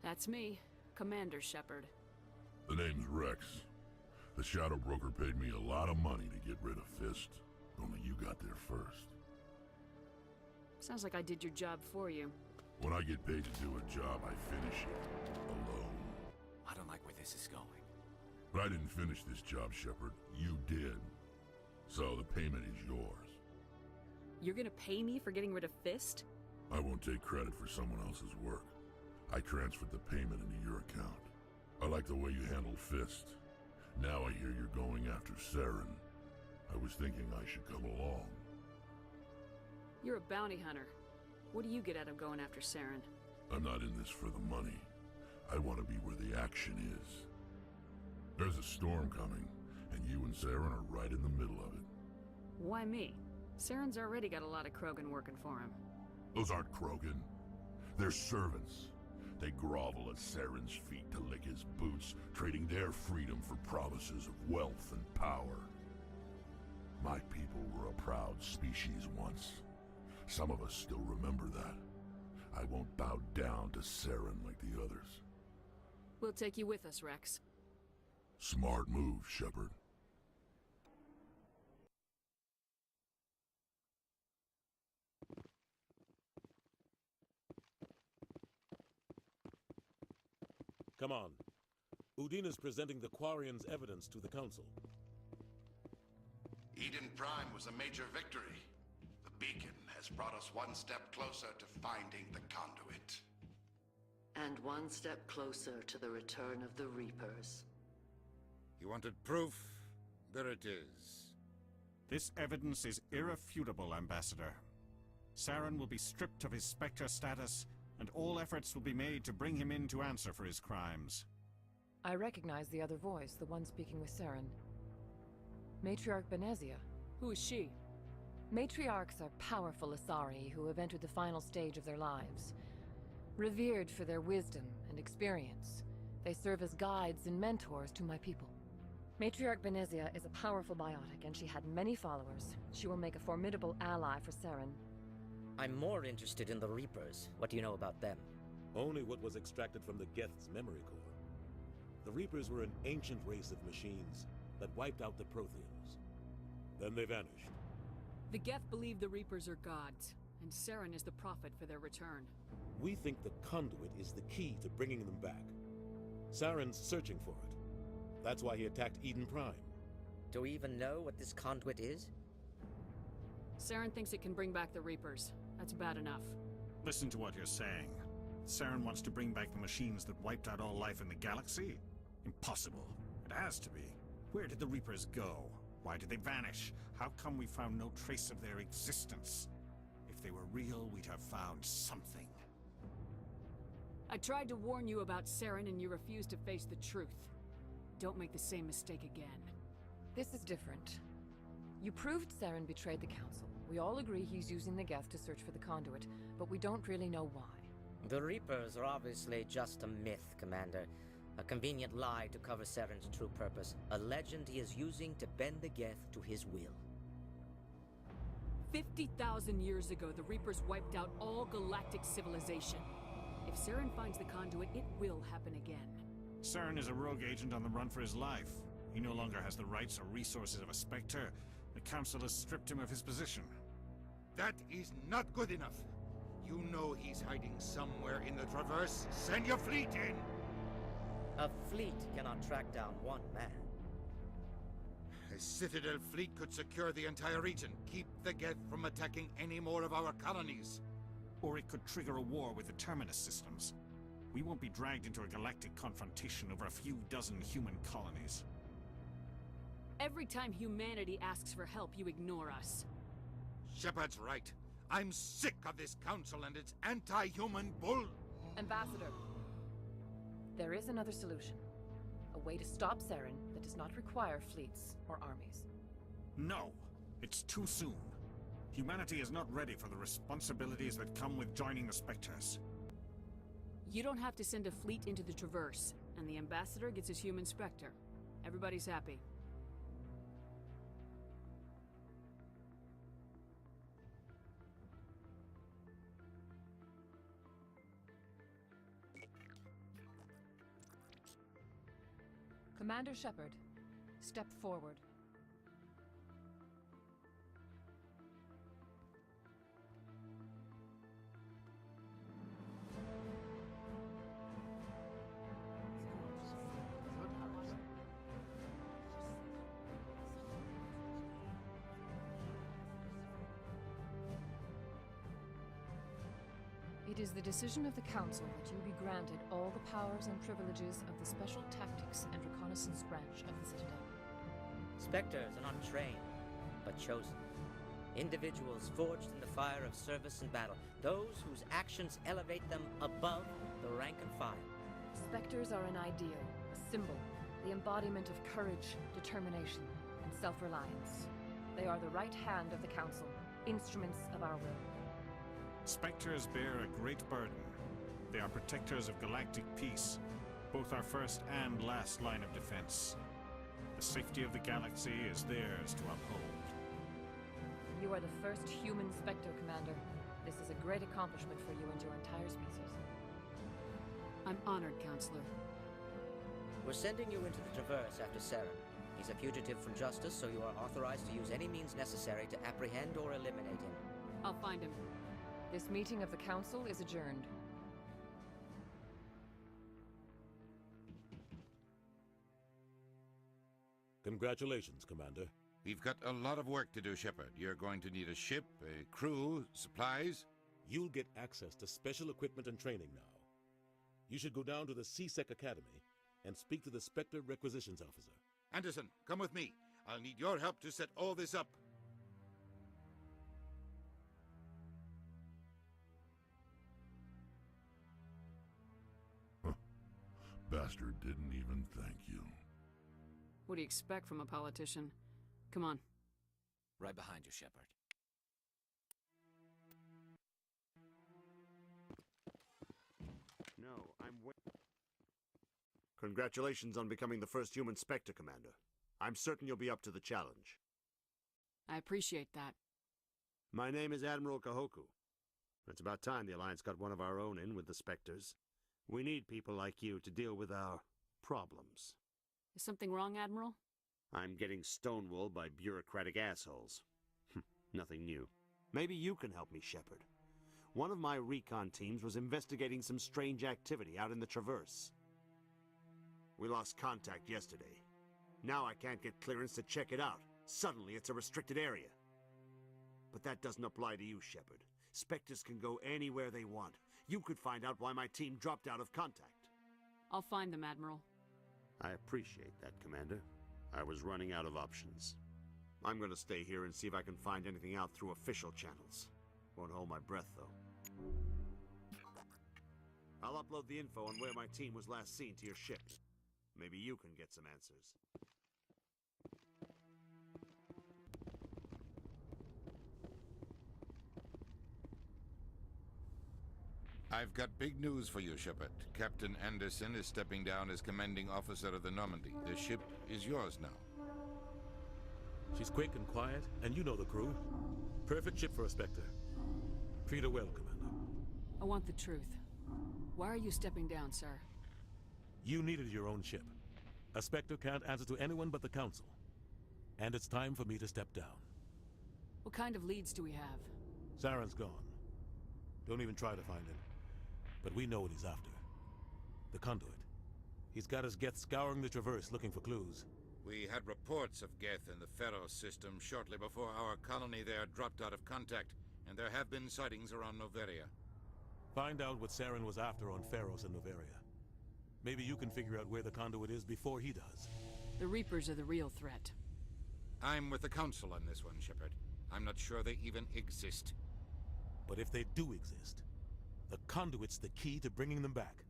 That's me, Commander Shepard. The name's Rex. The Shadow Broker paid me a lot of money to get rid of Fist. Only you got there first. Sounds like I did your job for you. When I get paid to do a job, I finish it. Alone. I don't like where this is going. But I didn't finish this job, Shepard. You did. So the payment is yours. You're gonna pay me for getting rid of Fist? I won't take credit for someone else's work. I transferred the payment into your account. I like the way you handled Fist. Now I hear you're going after Saren. I was thinking I should come along. You're a bounty hunter. What do you get out of going after Saren? I'm not in this for the money. I want to be where the action is. There's a storm coming, And you and Saren are right in the middle of it. Why me? Saren's already got a lot of Krogan working for him. Those aren't Krogan. They're servants. They grovel at Saren's feet to lick his boots, trading their freedom for promises of wealth and power. My people were a proud species once. Some of us still remember that. I won't bow down to Saren like the others. We'll take you with us, Rex. Smart move, Shepard. Come on. Udina's presenting the Quarians' evidence to the Council. Eden Prime was a major victory. The beacon has brought us one step closer to finding the conduit. And one step closer to the return of the Reapers. You wanted proof? There it is. This evidence is irrefutable, Ambassador. Saren will be stripped of his Spectre status, and all efforts will be made to bring him in to answer for his crimes. I recognize the other voice, the one speaking with Saren. Matriarch Benezia. Who is she? Matriarchs are powerful Asari who have entered the final stage of their lives. Revered for their wisdom and experience, they serve as guides and mentors to my people. Matriarch Benezia is a powerful biotic, and she had many followers. She will make a formidable ally for Saren. I'm more interested in the Reapers. What do you know about them? Only what was extracted from the Geth's memory core. The Reapers were an ancient race of machines that wiped out the Protheans. Then they vanished. The Geth believe the Reapers are gods, and Saren is the prophet for their return. We think the conduit is the key to bringing them back. Saren's searching for it. That's why he attacked Eden Prime. Do we even know what this conduit is? Saren thinks it can bring back the Reapers. That's bad enough. Listen to what you're saying. Saren wants to bring back the machines that wiped out all life in the galaxy? Impossible. It has to be. Where did the Reapers go? Why did they vanish? How come we found no trace of their existence? If they were real, we'd have found something. I tried to warn you about Saren and you refused to face the truth. Don't make the same mistake again. This is different. You proved Saren betrayed the Council. We all agree he's using the Geth to search for the conduit, but we don't really know why. The Reapers are obviously just a myth, Commander. A convenient lie to cover Saren's true purpose. A legend he is using to bend the Geth to his will. 50,000 years ago, the Reapers wiped out all galactic civilization. If Saren finds the conduit, it will happen again. Saren is a rogue agent on the run for his life. He no longer has the rights or resources of a Spectre. The Council has stripped him of his position. That is not good enough. You know he's hiding somewhere in the Traverse. Send your fleet in! A fleet cannot track down one man. A Citadel fleet could secure the entire region, keep the Geth from attacking any more of our colonies. Or it could trigger a war with the Terminus systems. We won't be dragged into a galactic confrontation over a few dozen human colonies. Every time humanity asks for help, you ignore us. Shepard's right. I'm sick of this council and its anti-human bull... Ambassador, there is another solution. A way to stop Saren that does not require fleets or armies. No, it's too soon. Humanity is not ready for the responsibilities that come with joining the Spectres. You don't have to send a fleet into the Traverse, and the Ambassador gets his human Spectre. Everybody's happy. Commander Shepard, step forward. It is the decision of the Council that you be granted all the powers and privileges of the Special Tactics and Reconnaissance branch of the Citadel. Spectres are not trained, but chosen. Individuals forged in the fire of service and battle. Those whose actions elevate them above the rank and file. Spectres are an ideal, a symbol, The embodiment of courage, determination, and self-reliance. They are the right hand of the Council, instruments of our will. Spectres bear a great burden. They are protectors of galactic peace, both our first and last line of defense. The safety of the galaxy is theirs to uphold. You are the first human Spectre, Commander. This is a great accomplishment for you and your entire species. I'm honored, Counselor. We're sending you into the Traverse after Saren. He's a fugitive from justice, so you are authorized to use any means necessary to apprehend or eliminate him. I'll find him. This meeting of the Council is adjourned. Congratulations, Commander. We've got a lot of work to do, Shepard. You're going to need a ship, a crew, supplies. You'll get access to special equipment and training now. You should go down to the C-Sec Academy and speak to the Spectre Requisitions Officer. Anderson, come with me. I'll need your help to set all this up. Bastard didn't even thank you. What do you expect from a politician? Come on. Right behind you, Shepard. No, Congratulations on becoming the first human Spectre, Commander. I'm certain you'll be up to the challenge. I appreciate that. My name is Admiral Kahoku. It's about time the Alliance got one of our own in with the Spectres. We need people like you to deal with our problems. Is something wrong, Admiral? I'm getting stonewalled by bureaucratic assholes. Nothing new. Maybe you can help me, Shepard. One of my recon teams was investigating some strange activity out in the Traverse. We lost contact yesterday. Now I can't get clearance to check it out. Suddenly it's a restricted area. But that doesn't apply to you, Shepard. Spectres can go anywhere they want. You could find out why my team dropped out of contact. I'll find them, Admiral. I appreciate that, Commander. I was running out of options. I'm gonna stay here and see if I can find anything out through official channels. Won't hold my breath, though. I'll upload the info on where my team was last seen to your ship. Maybe you can get some answers. I've got big news for you, Shepard. Captain Anderson is stepping down as commanding officer of the Normandy. The ship is yours now. She's quick and quiet, and you know the crew. Perfect ship for a Spectre. Treat her well, Commander. I want the truth. Why are you stepping down, sir? You needed your own ship. A Spectre can't answer to anyone but the Council. And it's time for me to step down. What kind of leads do we have? Saren's gone. Don't even try to find him. But we know what he's after. The Conduit. He's got his Geth scouring the Traverse looking for clues. We had reports of Geth in the Pharaoh system shortly before our colony there dropped out of contact, and there have been sightings around Noveria. Find out what Saren was after on Pharos and Noveria. Maybe you can figure out where the Conduit is before he does. The Reapers are the real threat. I'm with the Council on this one, Shepard. I'm not sure they even exist. But if they do exist, the Conduit's the key to bringing them back.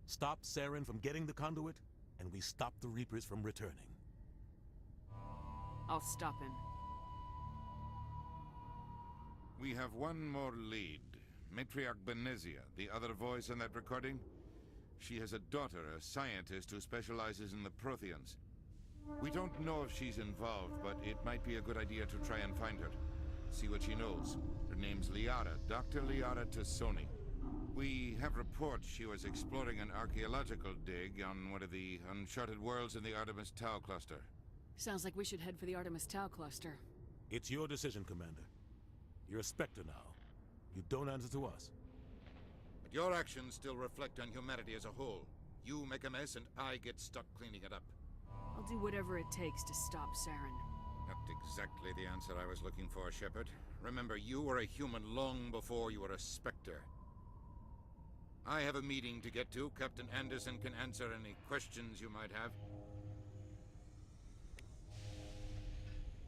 Stop Saren from getting the Conduit, and we stop the Reapers from returning. I'll stop him. We have one more lead. Matriarch Benezia, the other voice in that recording. She has a daughter, a scientist who specializes in the Protheans. We don't know if she's involved, but it might be a good idea to try and find her. See what she knows. Her name's Liara, Dr. Liara Tassoni. We have reports she was exploring an archaeological dig on one of the uncharted worlds in the Artemis Tau cluster. Sounds like we should head for the Artemis Tau cluster. It's your decision, Commander. You're a Spectre now. You don't answer to us. But your actions still reflect on humanity as a whole. You make a mess and I get stuck cleaning it up. I'll do whatever it takes to stop Saren. Not exactly the answer I was looking for, Shepard. Remember, you were a human long before you were a Spectre. I have a meeting to get to. Captain Anderson can answer any questions you might have.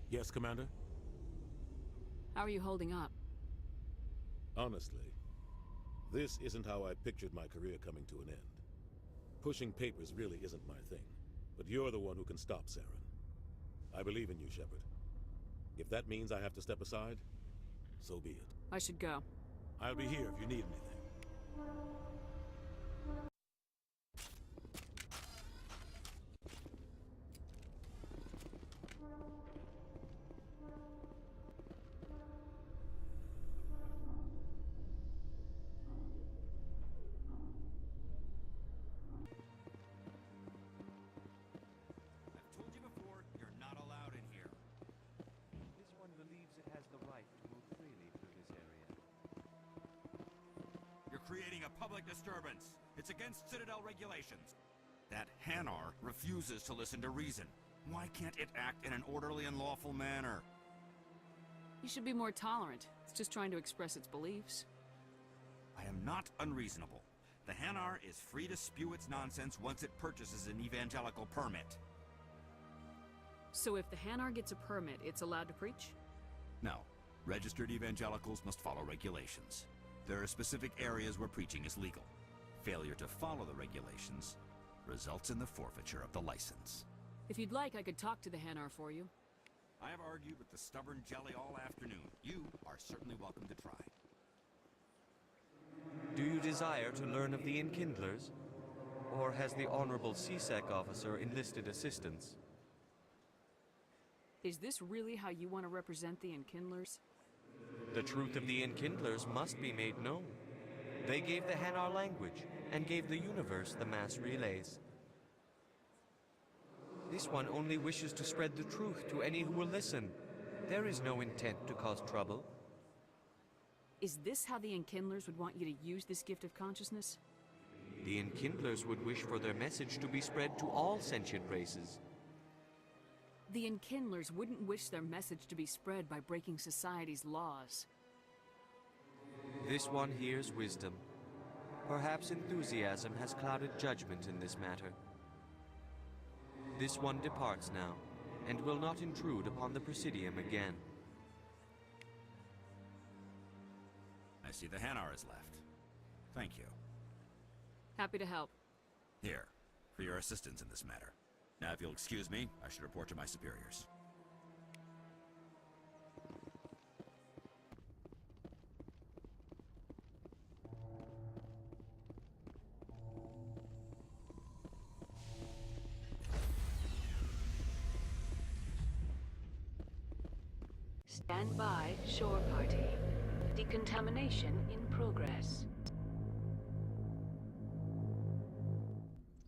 Yes, Commander? How are you holding up? Honestly, this isn't how I pictured my career coming to an end. Pushing papers really isn't my thing. But you're the one who can stop Saren. I believe in you, Shepard. If that means I have to step aside, so be it. I should go. I'll be here if you need anything. I've told you before, you're not allowed in here. This one believes it has the right to move freely through this area. You're creating a public disturbance. It's against Citadel regulations. That Hanar refuses to listen to reason. Why can't it act in an orderly and lawful manner? You should be more tolerant. It's just trying to express its beliefs. I am not unreasonable. The Hanar is free to spew its nonsense once it purchases an evangelical permit. So if the Hanar gets a permit, it's allowed to preach? No. Registered evangelicals must follow regulations. There are specific areas where preaching is legal. Failure to follow the regulations results in the forfeiture of the license. If you'd like, I could talk to the Hanar for you. I have argued with the stubborn jelly all afternoon. You are certainly welcome to try. Do you desire to learn of the Enkindlers? Or has the Honorable CSEC officer enlisted assistance? Is this really how you want to represent the Enkindlers? The truth of the Enkindlers must be made known. They gave the Hanar language, and gave the universe the mass relays. This one only wishes to spread the truth to any who will listen. There is no intent to cause trouble. Is this how the Enkindlers would want you to use this gift of consciousness? The Enkindlers would wish for their message to be spread to all sentient races. The Enkindlers wouldn't wish their message to be spread by breaking society's laws. This one hears wisdom. Perhaps enthusiasm has clouded judgment in this matter. This one departs now, and will not intrude upon the Presidium again. I see the Hanar is left. Thank you. Happy to help. Here, for your assistance in this matter. Now, if you'll excuse me, I should report to my superiors. Stand by, shore party. Decontamination in progress.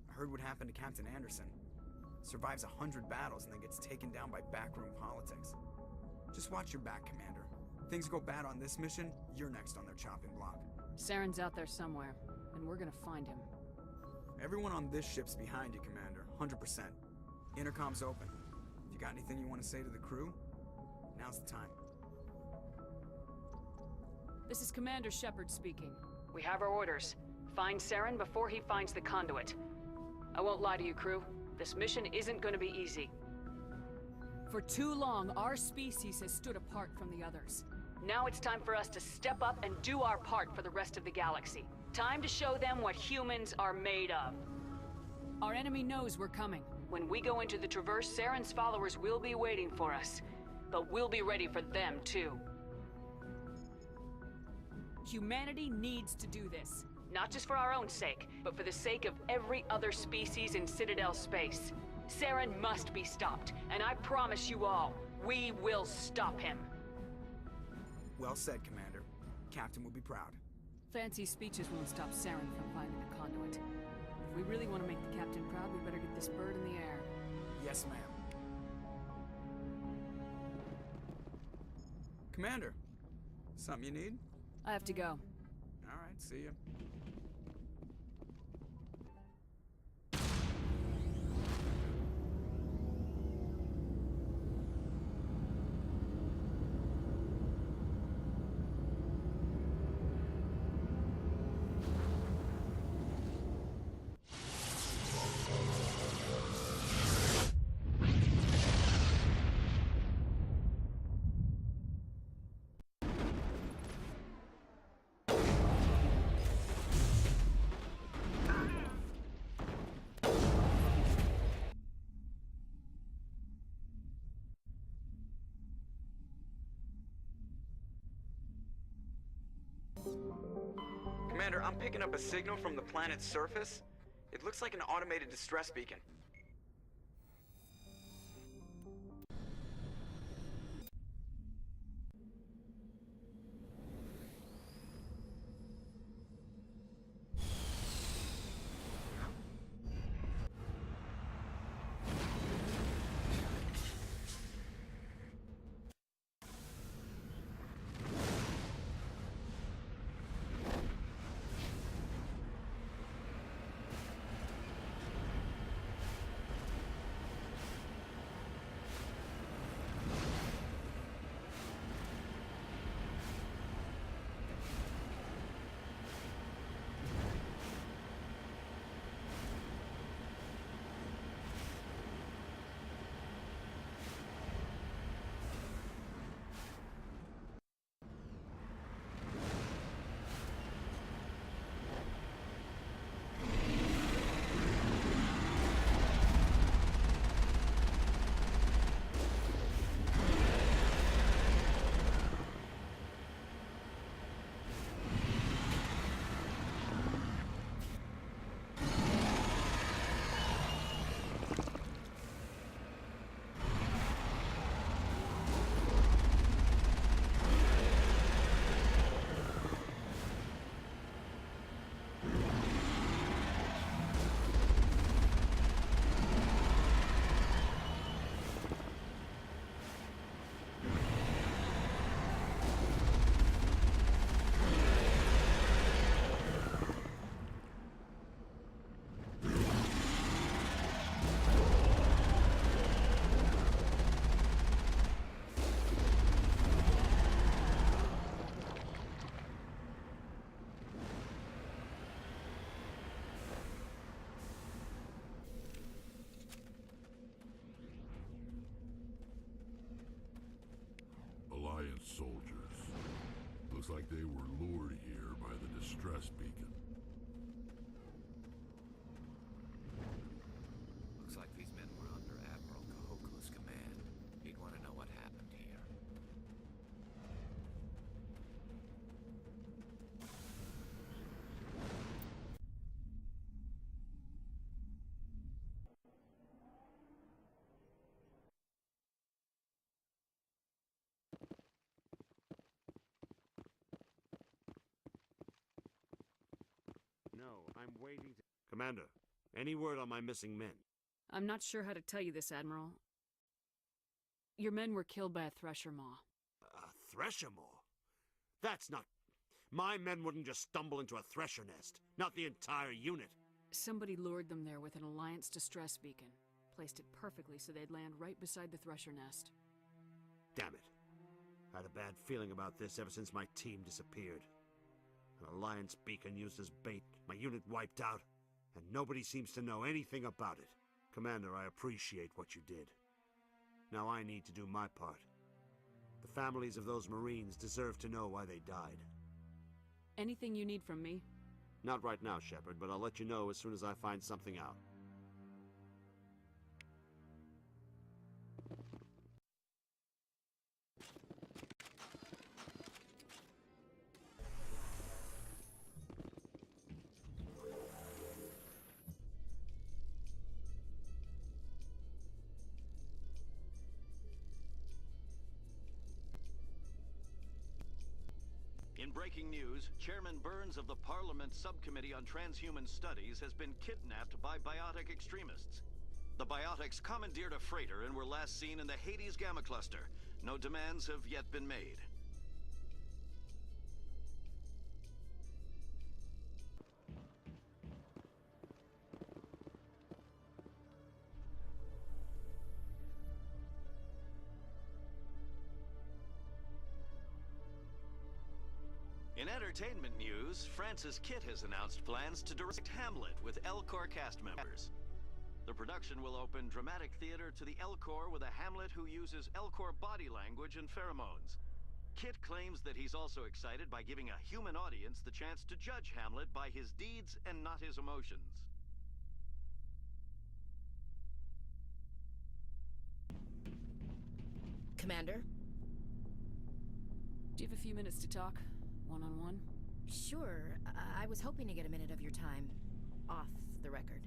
I heard what happened to Captain Anderson. Survives 100 battles and then gets taken down by backroom politics. Just watch your back, Commander. Things go bad on this mission, you're next on their chopping block. Saren's out there somewhere, and we're gonna find him. Everyone on this ship's behind you, Commander. 100%. Intercom's open. If you got anything you want to say to the crew, now's the time. This is Commander Shepard speaking. We have our orders. Find Saren before he finds the conduit. I won't lie to you, crew. This mission isn't gonna be easy. For too long, our species has stood apart from the others. Now it's time for us to step up and do our part for the rest of the galaxy. Time to show them what humans are made of. Our enemy knows we're coming. When we go into the Traverse, Saren's followers will be waiting for us. But we'll be ready for them, too. Humanity needs to do this. Not just for our own sake, but for the sake of every other species in Citadel space. Saren must be stopped, and I promise you all, we will stop him. Well said, Commander. Captain will be proud. Fancy speeches won't stop Saren from finding the conduit. If we really want to make the captain proud, we better get this bird in the air. Yes, ma'am. Commander, something you need? I have to go. All right, see ya. I'm picking up a signal from the planet's surface. It looks like an automated distress beacon. Alliance soldiers. Looks like they were lured here by the distress beacon. Looks like these men were under Admiral Kahoku's command. He'd want to know what happened here. No, I'm waiting to... Commander, any word on my missing men? I'm not sure how to tell you this, Admiral. Your men were killed by a thresher maw. A thresher maw? That's not... My men wouldn't just stumble into a thresher nest. Not the entire unit. Somebody lured them there with an Alliance distress beacon. Placed it perfectly so they'd land right beside the thresher nest. Damn it. I had a bad feeling about this ever since my team disappeared. An Alliance beacon used as bait, my unit wiped out, and nobody seems to know anything about it. Commander, I appreciate what you did. Now I need to do my part. The families of those Marines deserve to know why they died. Anything you need from me? Not right now, Shepard, but I'll let you know as soon as I find something out. In breaking news, Chairman Burns of the Parliament Subcommittee on Transhuman Studies has been kidnapped by biotic extremists. The biotics commandeered a freighter and were last seen in the Hades Gamma Cluster. No demands have yet been made. In entertainment news, Francis Kitt has announced plans to direct Hamlet with Elcor cast members. The production will open dramatic theater to the Elcor with a Hamlet who uses Elcor body language and pheromones. Kitt claims that he's also excited by giving a human audience the chance to judge Hamlet by his deeds and not his emotions. Commander? Do you have a few minutes to talk? One-on-one? Sure. I was hoping to get a minute of your time off the record.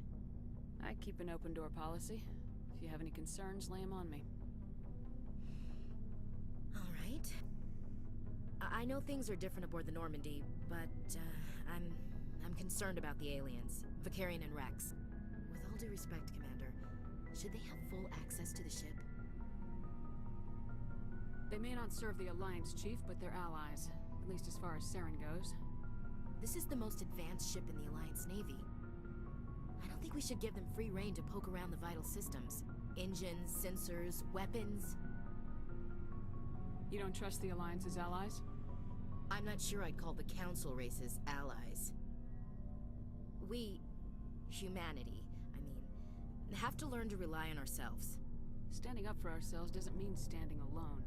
I keep an open door policy. If you have any concerns, lay them on me. All right. I know things are different aboard the Normandy, but I'm concerned about the aliens, Vicarian and Rex. With all due respect, Commander, should they have full access to the ship? They may not serve the Alliance, Chief, but they're allies. At least as far as Saren goes. This is the most advanced ship in the Alliance Navy. I don't think we should give them free rein to poke around the vital systems. Engines, sensors, weapons. You don't trust the Alliance's allies? I'm not sure I'd call the Council races allies. We, humanity, have to learn to rely on ourselves. Standing up for ourselves doesn't mean standing alone.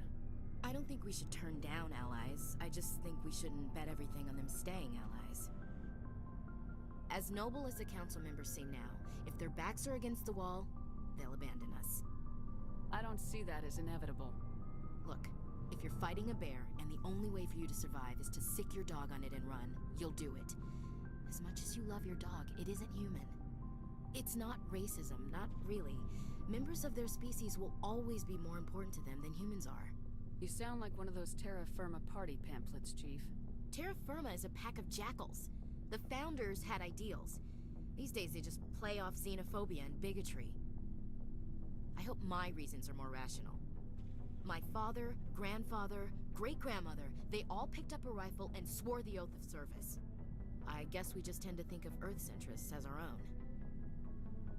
I don't think we should turn down allies. I just think we shouldn't bet everything on them staying allies. As noble as the Council members seem now, if their backs are against the wall, they'll abandon us. I don't see that as inevitable. Look, if you're fighting a bear and the only way for you to survive is to sick your dog on it and run, you'll do it. As much as you love your dog, it isn't human. It's not racism, not really. Members of their species will always be more important to them than humans are. You sound like one of those Terra Firma party pamphlets, Chief. Terra Firma is a pack of jackals. The founders had ideals. These days they just play off xenophobia and bigotry. I hope my reasons are more rational. My father, grandfather, great-grandmother, they all picked up a rifle and swore the oath of service. I guess we just tend to think of Earth's interests as our own.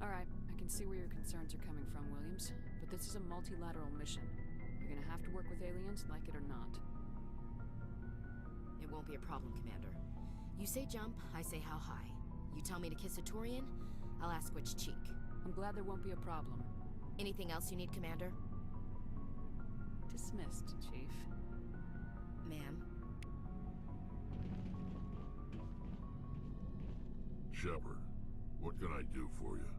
All right, I can see where your concerns are coming from, Williams. But this is a multilateral mission. You're gonna have to work with aliens, like it or not. It won't be a problem, Commander. You say jump, I say how high. You tell me to kiss a Turian, I'll ask which cheek. I'm glad there won't be a problem. Anything else you need, Commander? Dismissed, Chief. Ma'am. Shepard, what can I do for you?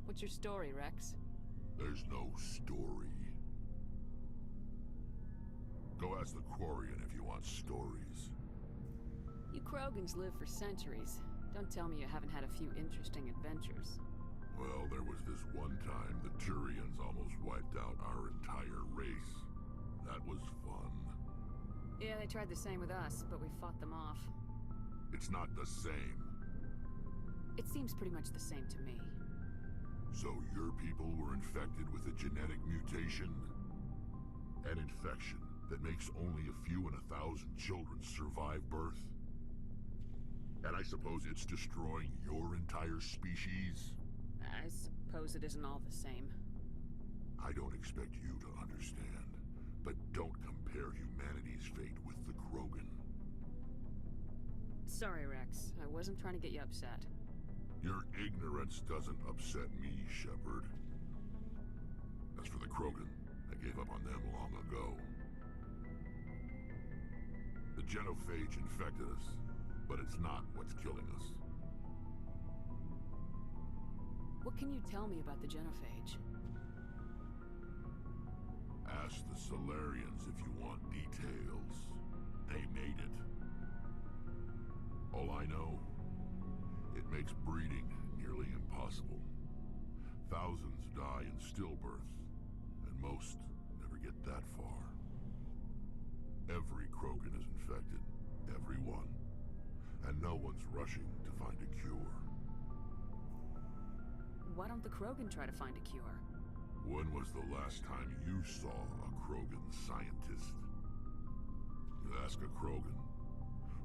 What's your story, Rex? There's no story. Go ask the Quarian if you want stories. You Krogans live for centuries. Don't tell me you haven't had a few interesting adventures. Well, there was this one time the Turians almost wiped out our entire race. That was fun. Yeah, they tried the same with us, but we fought them off. It's not the same. It seems pretty much the same to me. So your people were infected with a genetic mutation? An infection that makes only a few in 1,000 children survive birth? And I suppose it's destroying your entire species? I suppose it isn't all the same. I don't expect you to understand, but don't compare humanity's fate with the Krogan. Sorry, Rex. I wasn't trying to get you upset. Your ignorance doesn't upset me, Shepard. As for the Krogan, I gave up on them long ago. The genophage infected us, but it's not what's killing us. What can you tell me about the genophage? Ask the Solarians if you want details. They made it. All I know, it makes breeding nearly impossible. Thousands die in stillbirth, and most never get that far. Every Krogan is infected, every one. And no one's rushing to find a cure. Why don't the Krogan try to find a cure? When was the last time you saw a Krogan scientist? You ask a Krogan,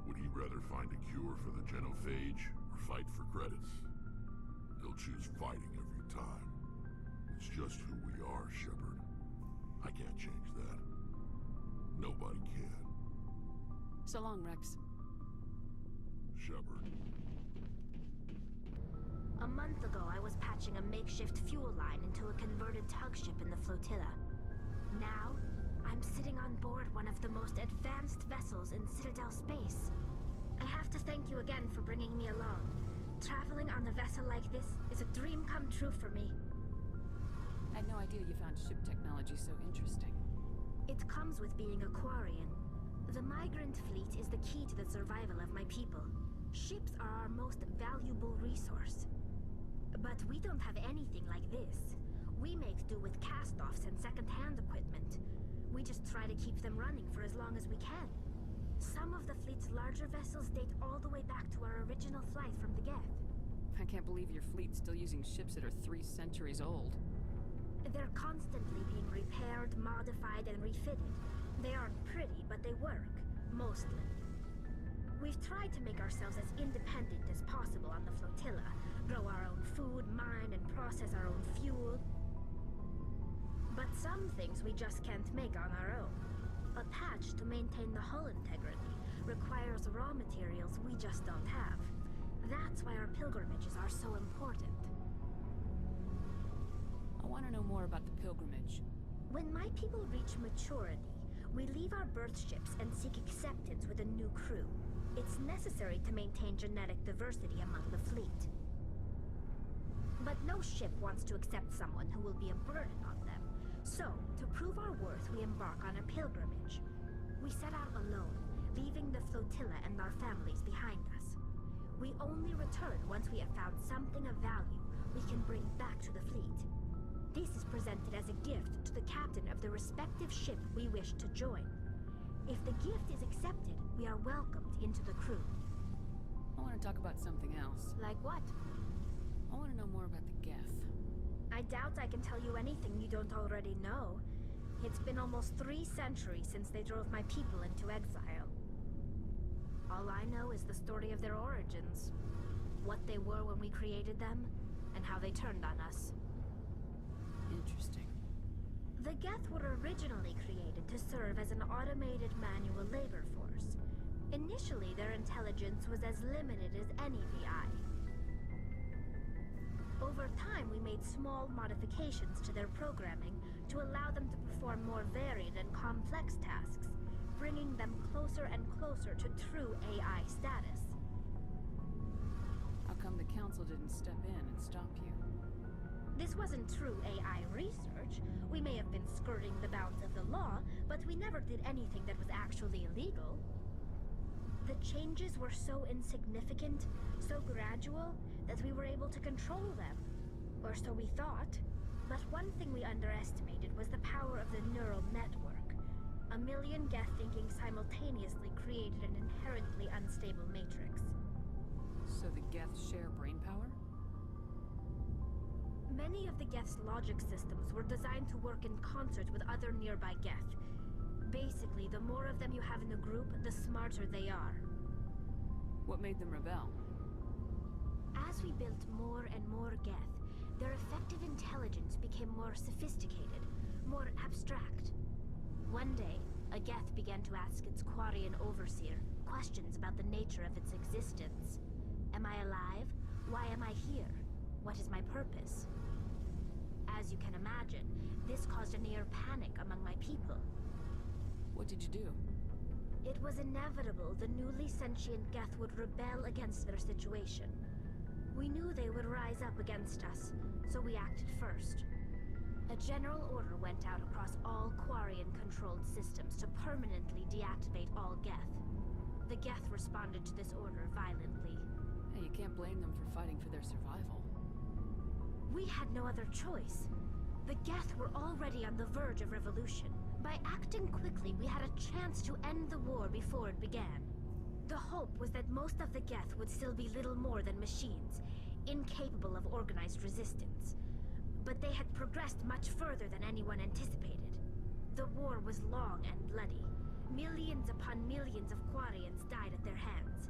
would he rather find a cure for the genophage or fight for credits? He'll choose fighting every time. It's just who we are, Shepard. I can't change that. Nobody can. So long, Rex. Shepard. A month ago, I was patching a makeshift fuel line into a converted tug ship in the flotilla. Now, I'm sitting on board one of the most advanced vessels in Citadel space. I have to thank you again for bringing me along. Traveling on a vessel like this is a dream come true for me. I had no idea you found ship technology so interesting. It comes with being a Quarian. The migrant fleet is the key to the survival of my people. Ships are our most valuable resource. But we don't have anything like this. We make do with cast-offs and second-hand equipment. We just try to keep them running for as long as we can. Some of the fleet's larger vessels date all the way back to our original flight from the Geth. I can't believe your fleet's still using ships that are 3 centuries old. They're constantly being repaired, modified, and refitted. They aren't pretty, but they work. Mostly. We've tried to make ourselves as independent as possible on the flotilla. Grow our own food, mine, and process our own fuel. But some things we just can't make on our own. A patch to maintain the hull integrity requires raw materials we just don't have. That's why our pilgrimages are so important. I want to know more about the pilgrimage. When my people reach maturity, we leave our birth ships and seek acceptance with a new crew. It's necessary to maintain genetic diversity among the fleet. But no ship wants to accept someone who will be a burden on them. So, to prove our worth, we embark on a pilgrimage. We set out alone, leaving the flotilla and our families behind us. We only return once we have found something of value we can bring back to the fleet. This is presented as a gift to the captain of the respective ship we wish to join. If the gift is accepted, we are welcomed into the crew. I want to talk about something else. Like what? I want to know more about the Geth. I doubt I can tell you anything you don't already know. It's been almost 3 centuries since they drove my people into exile. All I know is the story of their origins. What they were when we created them, and how they turned on us. Interesting. The Geth were originally created to serve as an automated manual labor force. Initially, their intelligence was as limited as any VI. Over time, we made small modifications to their programming to allow them to perform more varied and complex tasks, bringing them closer and closer to true AI status. How come the Council didn't step in and stop you? This wasn't true AI research. We may have been skirting the bounds of the law, but we never did anything that was actually illegal. The changes were so insignificant, so gradual, that we were able to control them. Or so we thought. But one thing we underestimated was the power of the neural network. 1 million Geth thinking simultaneously created an inherently unstable matrix. So the Geth share brain power? Many of the Geth's logic systems were designed to work in concert with other nearby Geth. Basically, the more of them you have in a group, the smarter they are. What made them rebel? As we built more and more Geth, their effective intelligence became more sophisticated, more abstract. One day, a Geth began to ask its Quarian overseer questions about the nature of its existence. Am I alive? Why am I here? What is my purpose? As you can imagine, this caused a near panic among my people. What did you do? It was inevitable the newly sentient Geth would rebel against their situation. We knew they would rise up against us, so we acted first. A general order went out across all Quarian-controlled systems to permanently deactivate all Geth. The Geth responded to this order violently. Hey, you can't blame them for fighting for their survival. We had no other choice. The Geth were already on the verge of revolution. By acting quickly, we had a chance to end the war before it began. The hope was that most of the Geth would still be little more than machines, incapable of organized resistance. But they had progressed much further than anyone anticipated. The war was long and bloody. Millions upon millions of Quarians died at their hands.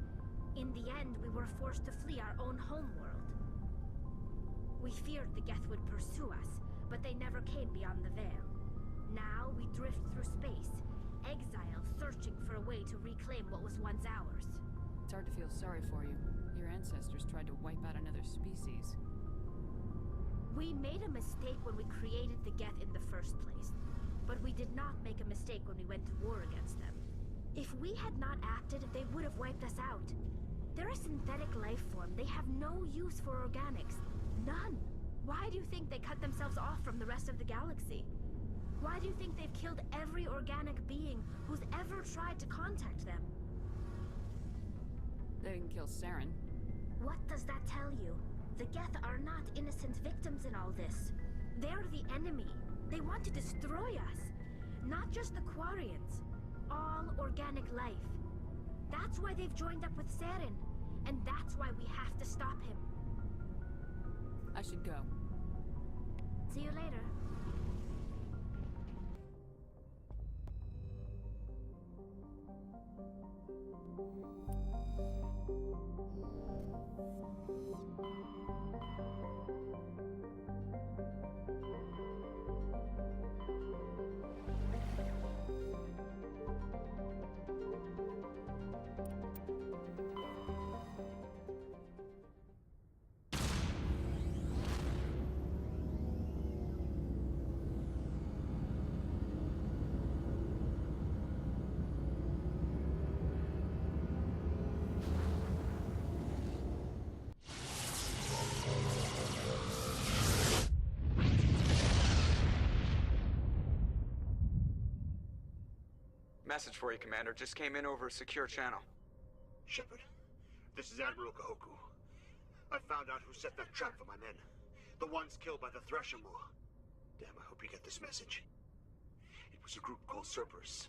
In the end, we were forced to flee our own homeworld. We feared the Geth would pursue us, but they never came beyond the veil. Now we drift through space, exiled, searching for a way to reclaim what was once ours. It's hard to feel sorry for you. Your ancestors tried to wipe out another species. We made a mistake when we created the Geth in the first place, but we did not make a mistake when we went to war against them. If we had not acted, they would have wiped us out. They're a synthetic life form. They have no use for organics. None. Why do you think they cut themselves off from the rest of the galaxy? Why do you think they've killed every organic being who's ever tried to contact them? They didn't kill Saren. What does that tell you? The Geth are not innocent victims in all this. They're the enemy. They want to destroy us. Not just the Quarians. All organic life. That's why they've joined up with Saren. And that's why we have to stop him. I should go. See you later. Message for you, Commander. Just came in over a secure channel. Shepard, this is Admiral Kahoku. I found out who set that trap for my men. The ones killed by the Thresher War. Damn, I hope you get this message. It was a group called Cerberus.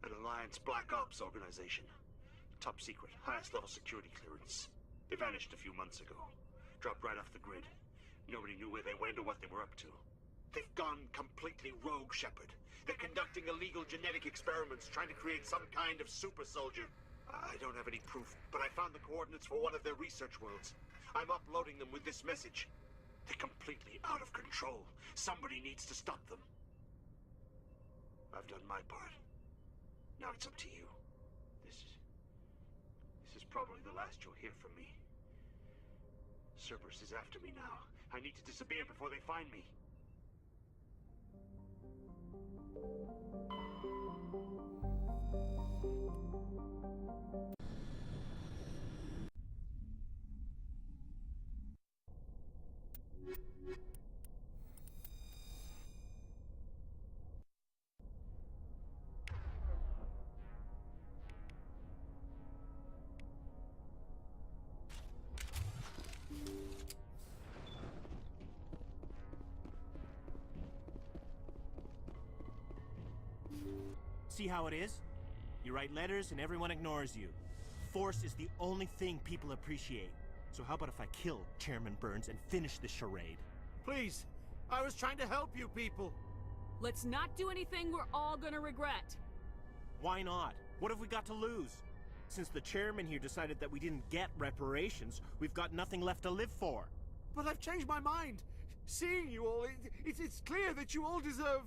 An Alliance Black Ops organization. Top secret, highest level security clearance. They vanished a few months ago. Dropped right off the grid. Nobody knew where they went or what they were up to. They've gone completely rogue, Shepard. They're conducting illegal genetic experiments, trying to create some kind of super soldier. I don't have any proof, but I found the coordinates for one of their research worlds. I'm uploading them with this message. They're completely out of control. Somebody needs to stop them. I've done my part. Now it's up to you. This is probably the last you'll hear from me. Cerberus is after me now. I need to disappear before they find me. See how it is? You write letters and everyone ignores you. Force is the only thing people appreciate. So how about if I kill Chairman Burns and finish this charade? Please, I was trying to help you people. Let's not do anything we're all gonna regret. Why not? What have we got to lose? Since the chairman here decided that we didn't get reparations, we've got nothing left to live for. But I've changed my mind. Seeing you all, it's clear that you all deserve...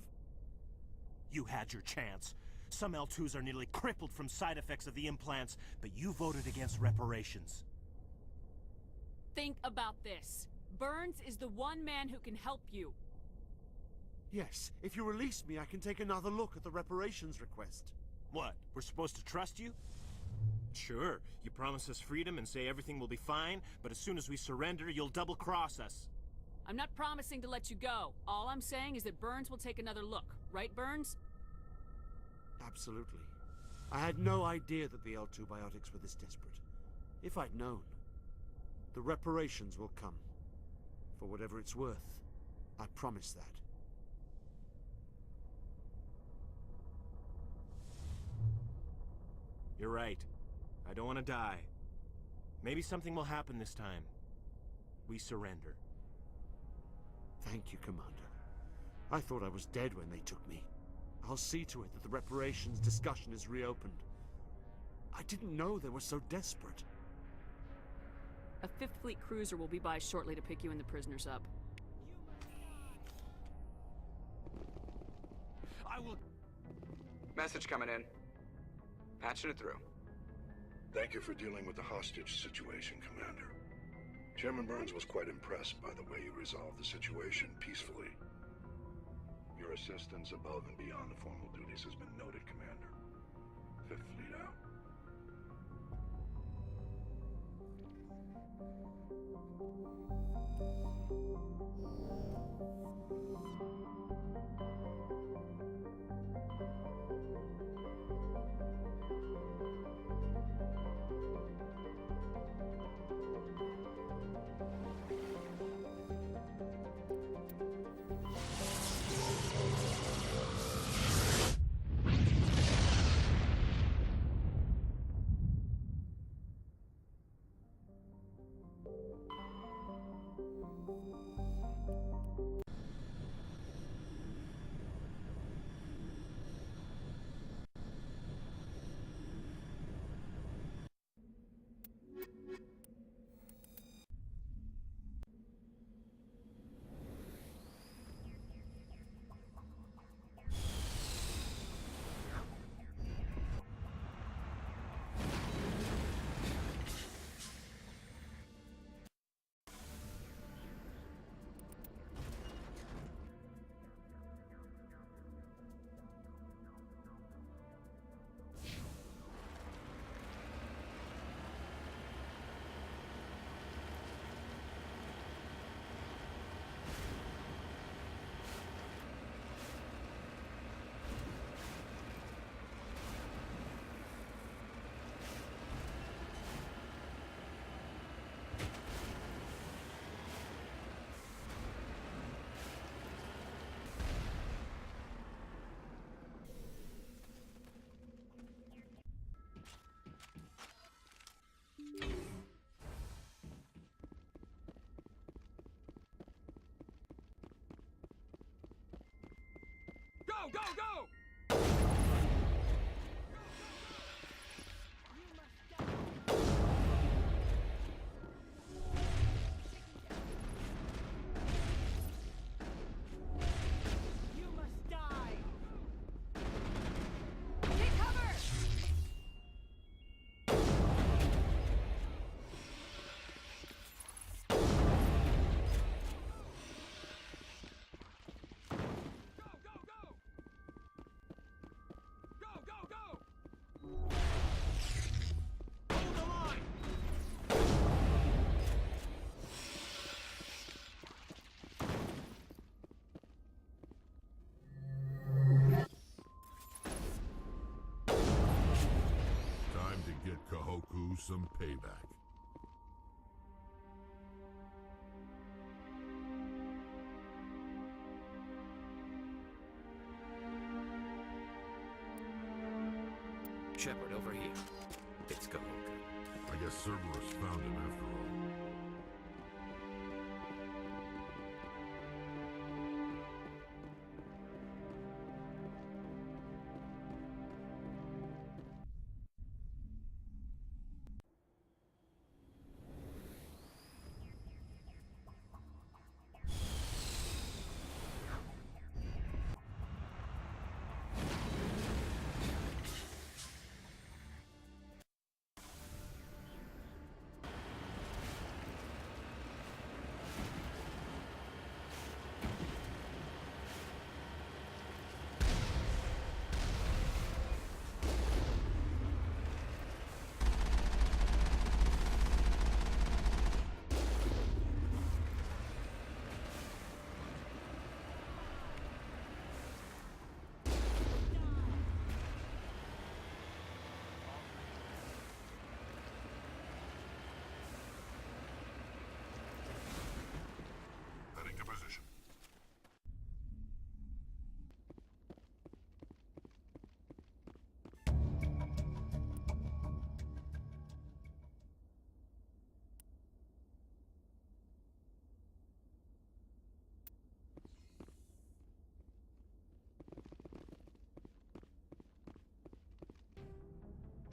You had your chance. Some L2s are nearly crippled from side effects of the implants, but you voted against reparations. Think about this. Burns is the one man who can help you. Yes, if you release me, I can take another look at the reparations request. What, we're supposed to trust you? Sure, you promise us freedom and say everything will be fine, but as soon as we surrender, you'll double-cross us. I'm not promising to let you go. All I'm saying is that Burns will take another look. Right, Burns? Absolutely. I had no idea that the L2 biotics were this desperate. If I'd known, the reparations will come. For whatever it's worth, I promise that. You're right. I don't want to die. Maybe something will happen this time. We surrender. Thank you, Commander. I thought I was dead when they took me. I'll see to it that the reparations discussion is reopened. I didn't know they were so desperate. A 5th Fleet cruiser will be by shortly to pick you and the prisoners up. I will... Message coming in. Patching it through. Thank you for dealing with the hostage situation, Commander. Chairman Burns was quite impressed by the way you resolved the situation peacefully. Your assistance above and beyond the formal duties has been noted, Commander. 5th Fleet out. Go, go, go! You must die! Take cover! Time to get Kahoku some payback. Shepard, over here. It's Kahoku. I guess Cerberus found him after all. Heading to position.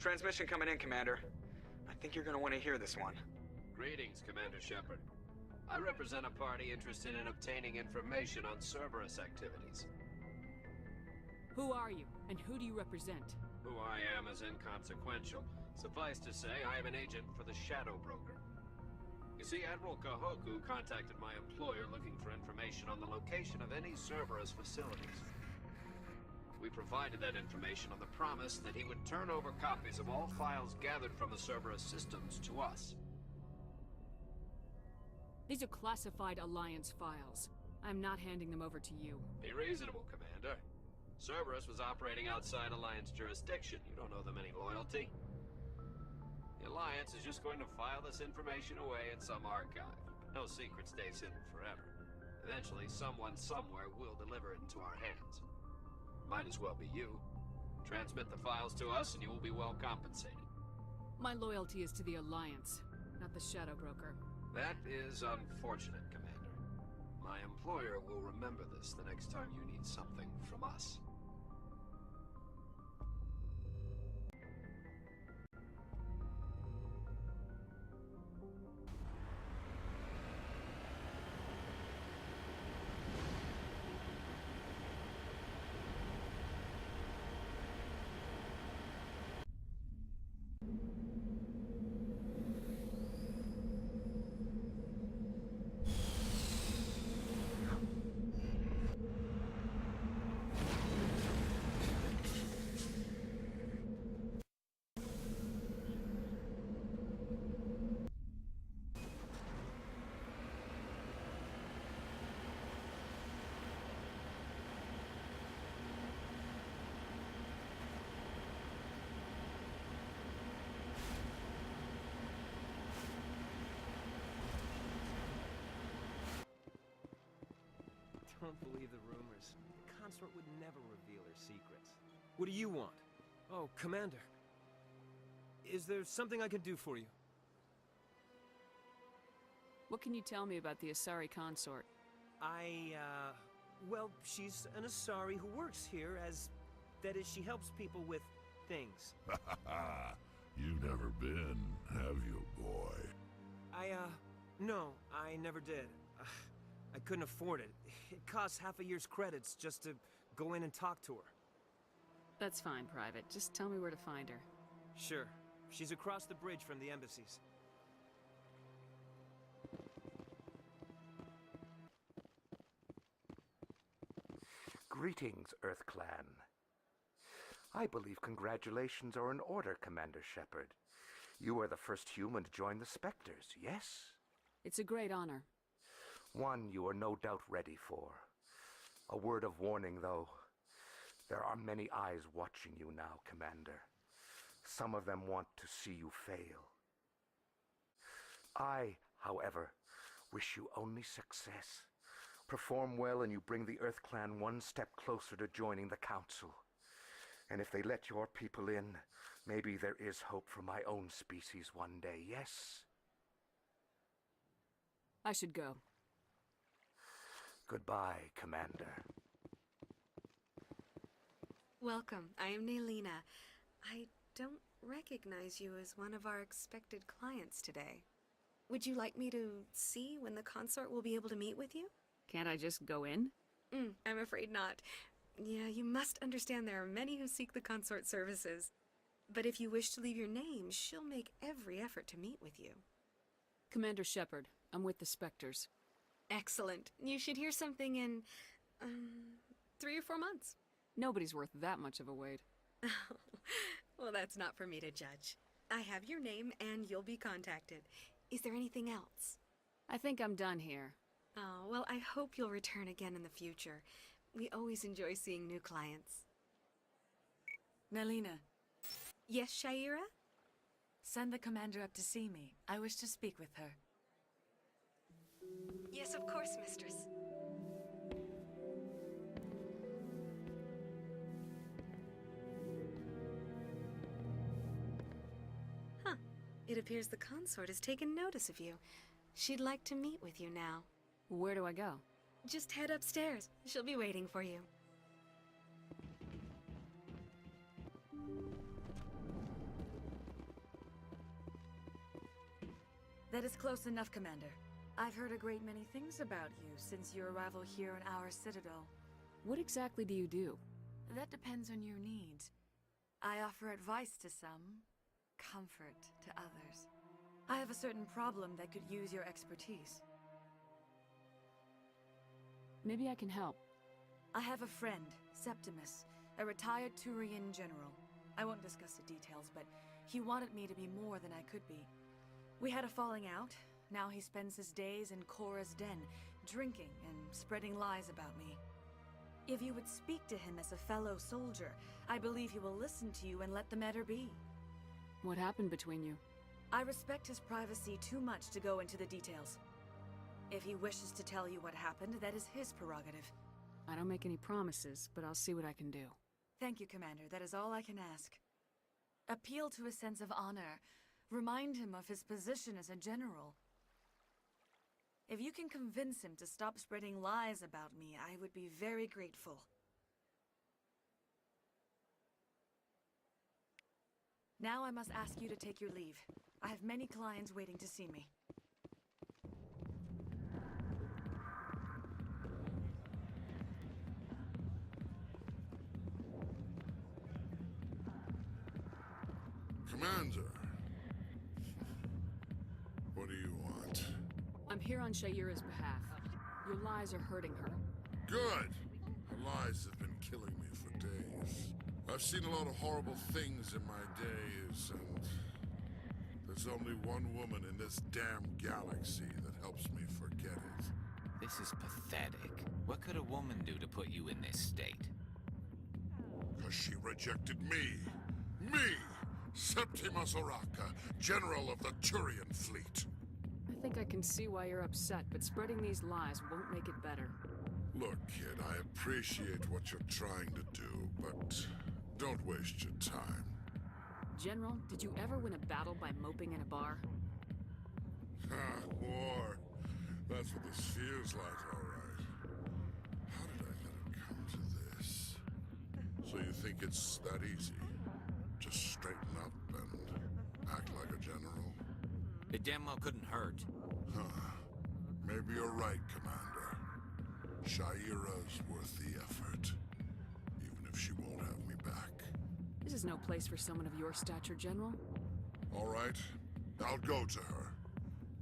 Transmission coming in, Commander. I think you're gonna want to hear this one. Greetings, Commander Shepard. I represent a party interested in obtaining information on Cerberus activities. Who are you, and who do you represent? Who I am is inconsequential. Suffice to say, I am an agent for the Shadow Broker. You see, Admiral Kahoku contacted my employer looking for information on the location of any Cerberus facilities. We provided that information on the promise that he would turn over copies of all files gathered from the Cerberus systems to us. These are classified Alliance files. I'm not handing them over to you. Be reasonable, Commander. Cerberus was operating outside Alliance jurisdiction. You don't owe them any loyalty. The Alliance is just going to file this information away in some archive. No secret stays hidden forever. Eventually, someone somewhere will deliver it into our hands. Might as well be you. Transmit the files to us and you will be well compensated. My loyalty is to the Alliance, not the Shadow Broker. That is unfortunate, Commander. My employer will remember this the next time you need something from us. Don't believe the rumors. The consort would never reveal her secrets. What do you want? Oh, Commander. Is there something I can do for you? What can you tell me about the Asari consort? Well, she's an Asari who works here as... That is, she helps people with things. You've never been, have you, boy? No, I never did. I couldn't afford it. It costs half a year's credits just to go in and talk to her. That's fine, Private. Just tell me where to find her. Sure. She's across the bridge from the embassies. Greetings, Earth Clan. I believe congratulations are in order, Commander Shepard. You are the first human to join the Spectres, yes? It's a great honor. One you are no doubt ready for. A word of warning, though. There are many eyes watching you now, Commander. Some of them want to see you fail. I, however, wish you only success. Perform well and you bring the Earth Clan one step closer to joining the Council. And if they let your people in, maybe there is hope for my own species one day, yes? I should go. Goodbye, Commander. Welcome. I am Nelina. I don't recognize you as one of our expected clients today. Would you like me to see when the consort will be able to meet with you? Can't I just go in? I'm afraid not. Yeah, you must understand there are many who seek the consort services. But if you wish to leave your name, she'll make every effort to meet with you. Commander Shepard, I'm with the Spectres. Excellent. You should hear something in, 3 or 4 months. Nobody's worth that much of a wait. Well, that's not for me to judge. I have your name and you'll be contacted. Is there anything else? I think I'm done here. Oh, well, I hope you'll return again in the future. We always enjoy seeing new clients. Nelina. Yes, Shaira? Send the commander up to see me. I wish to speak with her. Yes, of course, mistress. Huh. It appears the consort has taken notice of you. She'd like to meet with you now. Where do I go? Just head upstairs. She'll be waiting for you. That is close enough, Commander. I've heard a great many things about you since your arrival here in our citadel. What exactly do you do? That depends on your needs. I offer advice to some, comfort to others. I have a certain problem that could use your expertise. Maybe I can help. I have a friend, Septimus, a retired Turian general. I won't discuss the details, but he wanted me to be more than I could be. We had a falling out. Now he spends his days in Korra's den, drinking and spreading lies about me. If you would speak to him as a fellow soldier, I believe he will listen to you and let the matter be. What happened between you? I respect his privacy too much to go into the details. If he wishes to tell you what happened, that is his prerogative. I don't make any promises, but I'll see what I can do. Thank you, Commander. That is all I can ask. Appeal to his sense of honor. Remind him of his position as a general. If you can convince him to stop spreading lies about me, I would be very grateful. Now I must ask you to take your leave. I have many clients waiting to see me. Commander. What do you want? I'm here on Shaira's behalf. Your lies are hurting her. Good! Her lies have been killing me for days. I've seen a lot of horrible things in my days, and there's only one woman in this damn galaxy that helps me forget it. This is pathetic. What could a woman do to put you in this state? Because she rejected me! Me! Septimus Oraka, General of the Turian Fleet. I think I can see why you're upset, but spreading these lies won't make it better. Look, kid, I appreciate what you're trying to do, but don't waste your time. General, did you ever win a battle by moping in a bar? Ha, war. That's what this feels like, all right. How did I let it come to this? So you think it's that easy? Just straighten up and act like a general? It damn well couldn't hurt. Huh. Maybe you're right, Commander. Shaira's worth the effort, even if she won't have me back. This is no place for someone of your stature, General. All right, I'll go to her,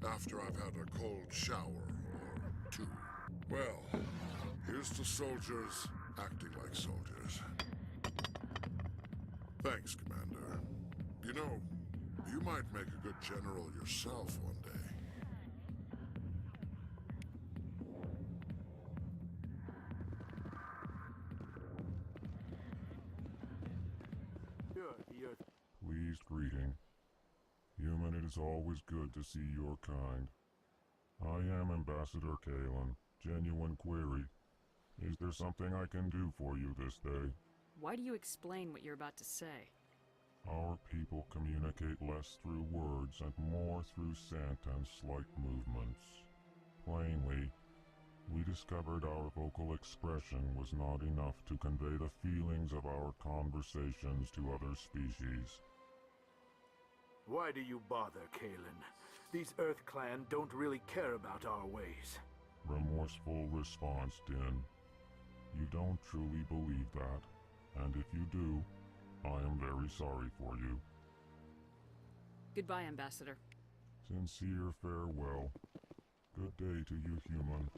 after I've had a cold shower or two. Well, here's to soldiers acting like soldiers. Thanks, Commander. You know, you might make a good general yourself one day. Pleased greeting. Human, it is always good to see your kind. I am Ambassador Kalen. Genuine query. Is there something I can do for you this day? Why do you explain what you're about to say? Our people communicate less through words and more through scent and slight movements. Plainly, we discovered our vocal expression was not enough to convey the feelings of our conversations to other species. Why do you bother, Kalen? These Earth Clan don't really care about our ways. Remorseful response, Din. You don't truly believe that, and if you do, I am very sorry for you. Goodbye, Ambassador. Sincere farewell. Good day to you, human.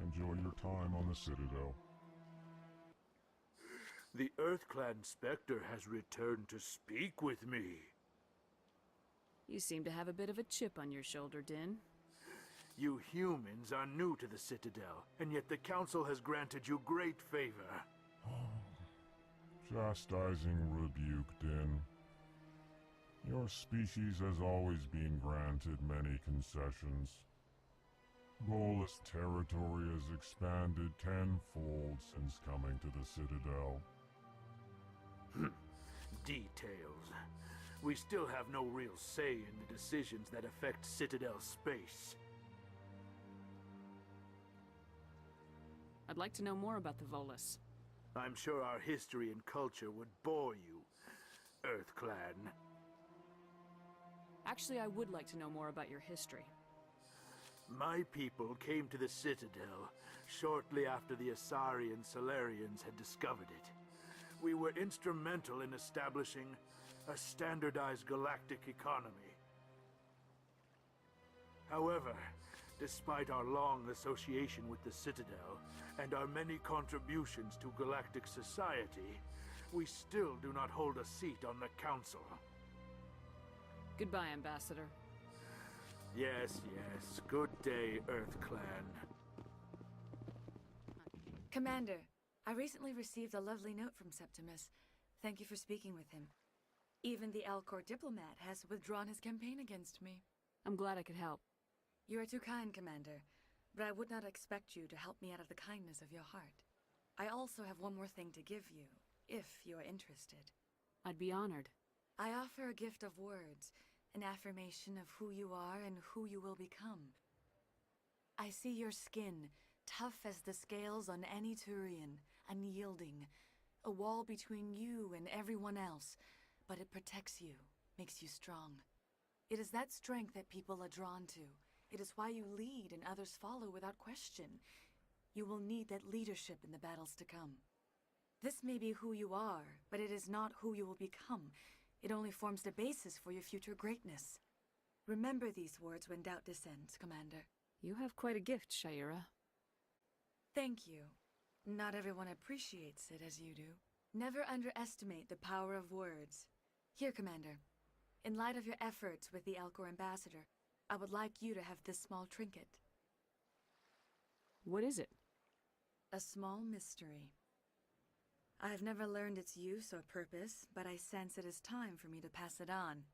Enjoy your time on the Citadel. The Earth Clan Spectre has returned to speak with me. You seem to have a bit of a chip on your shoulder, Din. You humans are new to the Citadel, and yet the Council has granted you great favor. Chastising rebuke, Din. Your species has always been granted many concessions. Bolus territory has expanded tenfold since coming to the Citadel. Details. We still have no real say in the decisions that affect Citadel space. I'd like to know more about the Volus. I'm sure our history and culture would bore you, Earth Clan. Actually, I would like to know more about your history. My people came to the Citadel shortly after the Asari and Solarians had discovered it. We were instrumental in establishing a standardized galactic economy. However, despite our long association with the Citadel and our many contributions to galactic society, we still do not hold a seat on the Council. Goodbye, Ambassador. Yes, yes. Good day, Earth Clan. Commander, I recently received a lovely note from Septimus. Thank you for speaking with him. Even the Alcor diplomat has withdrawn his campaign against me. I'm glad I could help. You are too kind, Commander, but I would not expect you to help me out of the kindness of your heart. I also have one more thing to give you, if you are interested. I'd be honored. I offer a gift of words, an affirmation of who you are and who you will become. I see your skin, tough as the scales on any Turian, unyielding, a wall between you and everyone else, but it protects you, makes you strong. It is that strength that people are drawn to. It is why you lead and others follow without question. You will need that leadership in the battles to come. This may be who you are, but it is not who you will become. It only forms the basis for your future greatness. Remember these words when doubt descends, Commander. You have quite a gift, Shaira. Thank you. Not everyone appreciates it as you do. Never underestimate the power of words. Here, Commander. In light of your efforts with the Alcor ambassador, I would like you to have this small trinket. What is it? A small mystery. I have never learned its use or purpose, but I sense it is time for me to pass it on.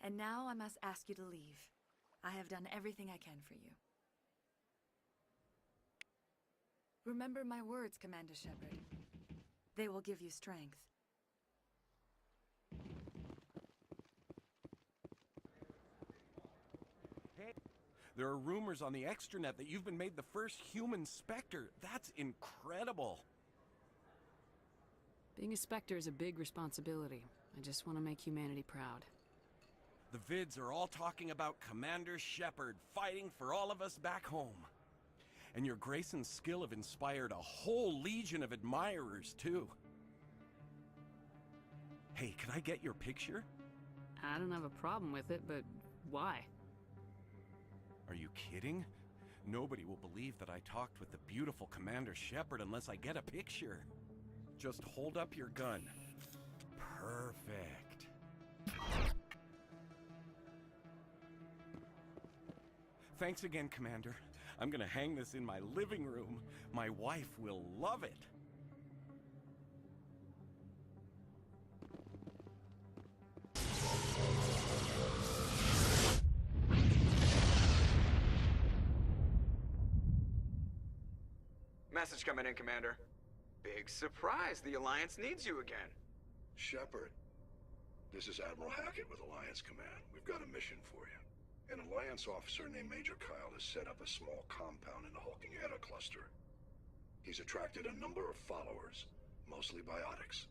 And now I must ask you to leave. I have done everything I can for you. Remember my words, Commander Shepard. They will give you strength. There are rumors on the extranet that you've been made the first human Spectre. That's incredible. Being a Spectre is a big responsibility. I just want to make humanity proud. The vids are all talking about Commander Shepard fighting for all of us back home. And your grace and skill have inspired a whole legion of admirers, too. Hey, can I get your picture? I don't have a problem with it, but why? Are you kidding? Nobody will believe that I talked with the beautiful Commander Shepard unless I get a picture. Just hold up your gun. Perfect. Thanks again, Commander. I'm gonna hang this in my living room. My wife will love it. Message coming in, Commander. Big surprise, the Alliance needs you again. Shepard, this is Admiral Hackett with Alliance Command. We've got a mission for you. An Alliance officer named Major Kyle has set up a small compound in the Hulking Eta cluster. He's attracted a number of followers, mostly biotics.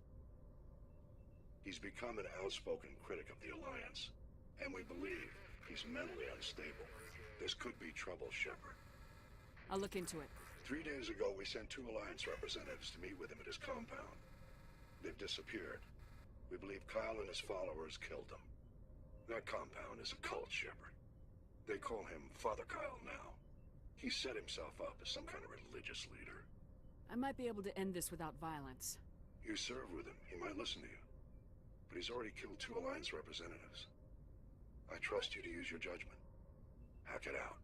He's become an outspoken critic of the Alliance, and we believe he's mentally unstable. This could be trouble, Shepard. I'll look into it. 3 days ago, we sent 2 Alliance representatives to meet with him at his compound. They've disappeared. We believe Kyle and his followers killed them. That compound is a cult, Shepard. They call him Father Kyle now. He set himself up as some kind of religious leader. I might be able to end this without violence. You serve with him. He might listen to you. But he's already killed 2 Alliance representatives. I trust you to use your judgment. Hack it out.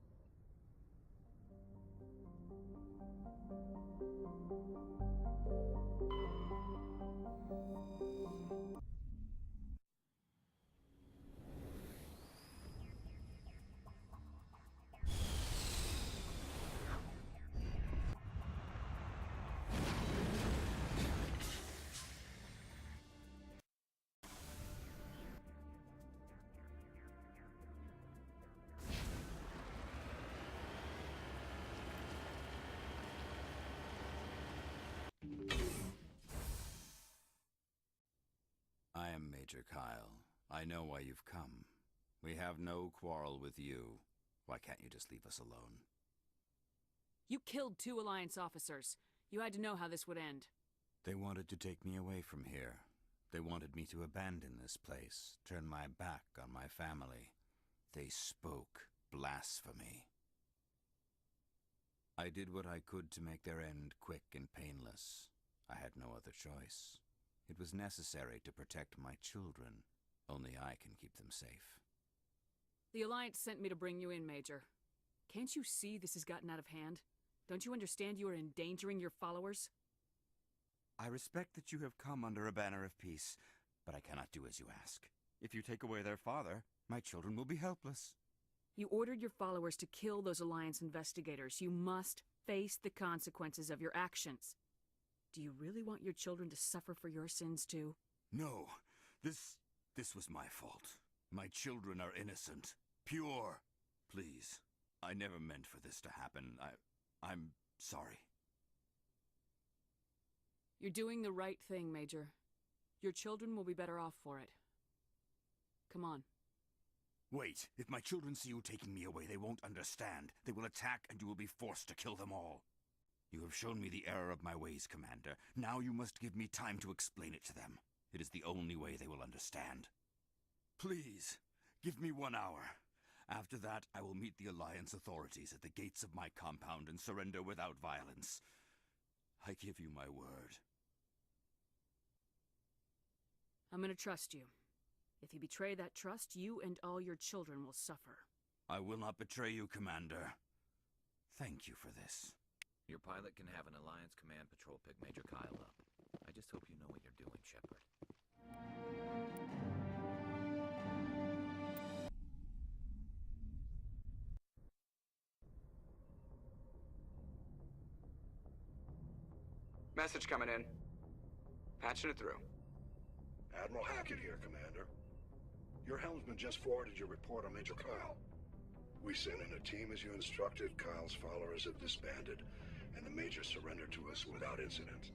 I am Major Kyle. I know why you've come. We have no quarrel with you. Why can't you just leave us alone? You killed 2 Alliance officers. You had to know how this would end. They wanted to take me away from here. They wanted me to abandon this place, turn my back on my family. They spoke blasphemy. I did what I could to make their end quick and painless. I had no other choice. It was necessary to protect my children. Only I can keep them safe. The Alliance sent me to bring you in, Major. Can't you see this has gotten out of hand? Don't you understand you are endangering your followers? I respect that you have come under a banner of peace, but I cannot do as you ask. If you take away their father, my children will be helpless. You ordered your followers to kill those Alliance investigators. You must face the consequences of your actions. Do you really want your children to suffer for your sins too? No, this was my fault. My children are innocent, pure. Please, I never meant for this to happen. I'm sorry. You're doing the right thing, Major. Your children will be better off for it. Come on. Wait, if my children see you taking me away, they won't understand. They will attack and you will be forced to kill them all. You have shown me the error of my ways, Commander. Now you must give me time to explain it to them. It is the only way they will understand. Please, give me 1 hour. After that, I will meet the Alliance authorities at the gates of my compound and surrender without violence. I give you my word. I'm gonna trust you. If you betray that trust, you and all your children will suffer. I will not betray you, Commander. Thank you for this. Your pilot can have an Alliance Command Patrol pick Major Kyle up. I just hope you know what you're doing, Shepard. Message coming in. Patching it through. Admiral Hackett here, Commander. Your helmsman just forwarded your report on Major Kyle. We sent in a team as you instructed. Kyle's followers have disbanded, and the Major surrendered to us without incident.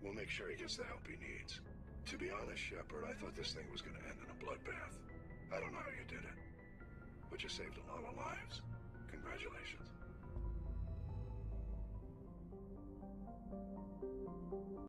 We'll make sure he gets the help he needs. To be honest, Shepard, I thought this thing was going to end in a bloodbath. I don't know how you did it, but you saved a lot of lives. Congratulations.